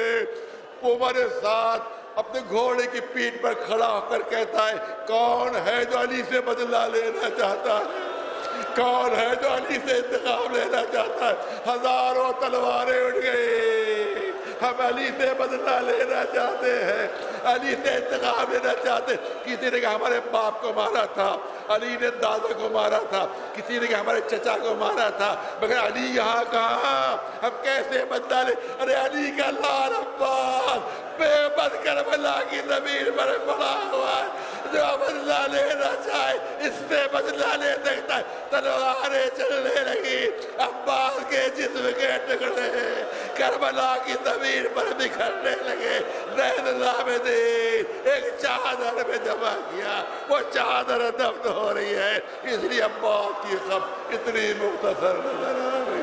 وہ ہمارے ساتھ اپنے گھوڑے کی پیٹھ پر کھڑا ہو کر کہتا ہے، کون ہے جو علی سے بدلہ لینا چاہتا ہے؟ کون ہے جو علی سے انتقام لینا چاہتا ہے؟ ہزاروں تلواریں اٹھ گئی، ہم علی سے بدلہ لینا چاہتے ہیں، علی سے انتقام لینا چاہتے ہیں۔ کسی نے کہا ہمارے باپ کو مارا تھا، علی نے دادا کو مارا تھا، کسی نے کہا ہمارے چچا کو مارا تھا، مگر علی یہاں کہاں؟ ہم کیسے بدلہ لیں؟ ارے علی کا لال عباس بے بد کربلا کی زمین پر پڑا ہوا ہے، جو بدلہ لینا چاہے اس سے بدلہ لے سکتا ہے۔ تلواریں چلنے لگی، عباس کے جسم کے ٹکڑے کربلا کی زمین پر بکھرنے لگے۔ زین العابدین ایک چادر میں جمع کیا، وہ چادر دفن ہو رہی ہے، اس لیے عباس کی خبر اتنی مختصر نظر آ رہی ہے۔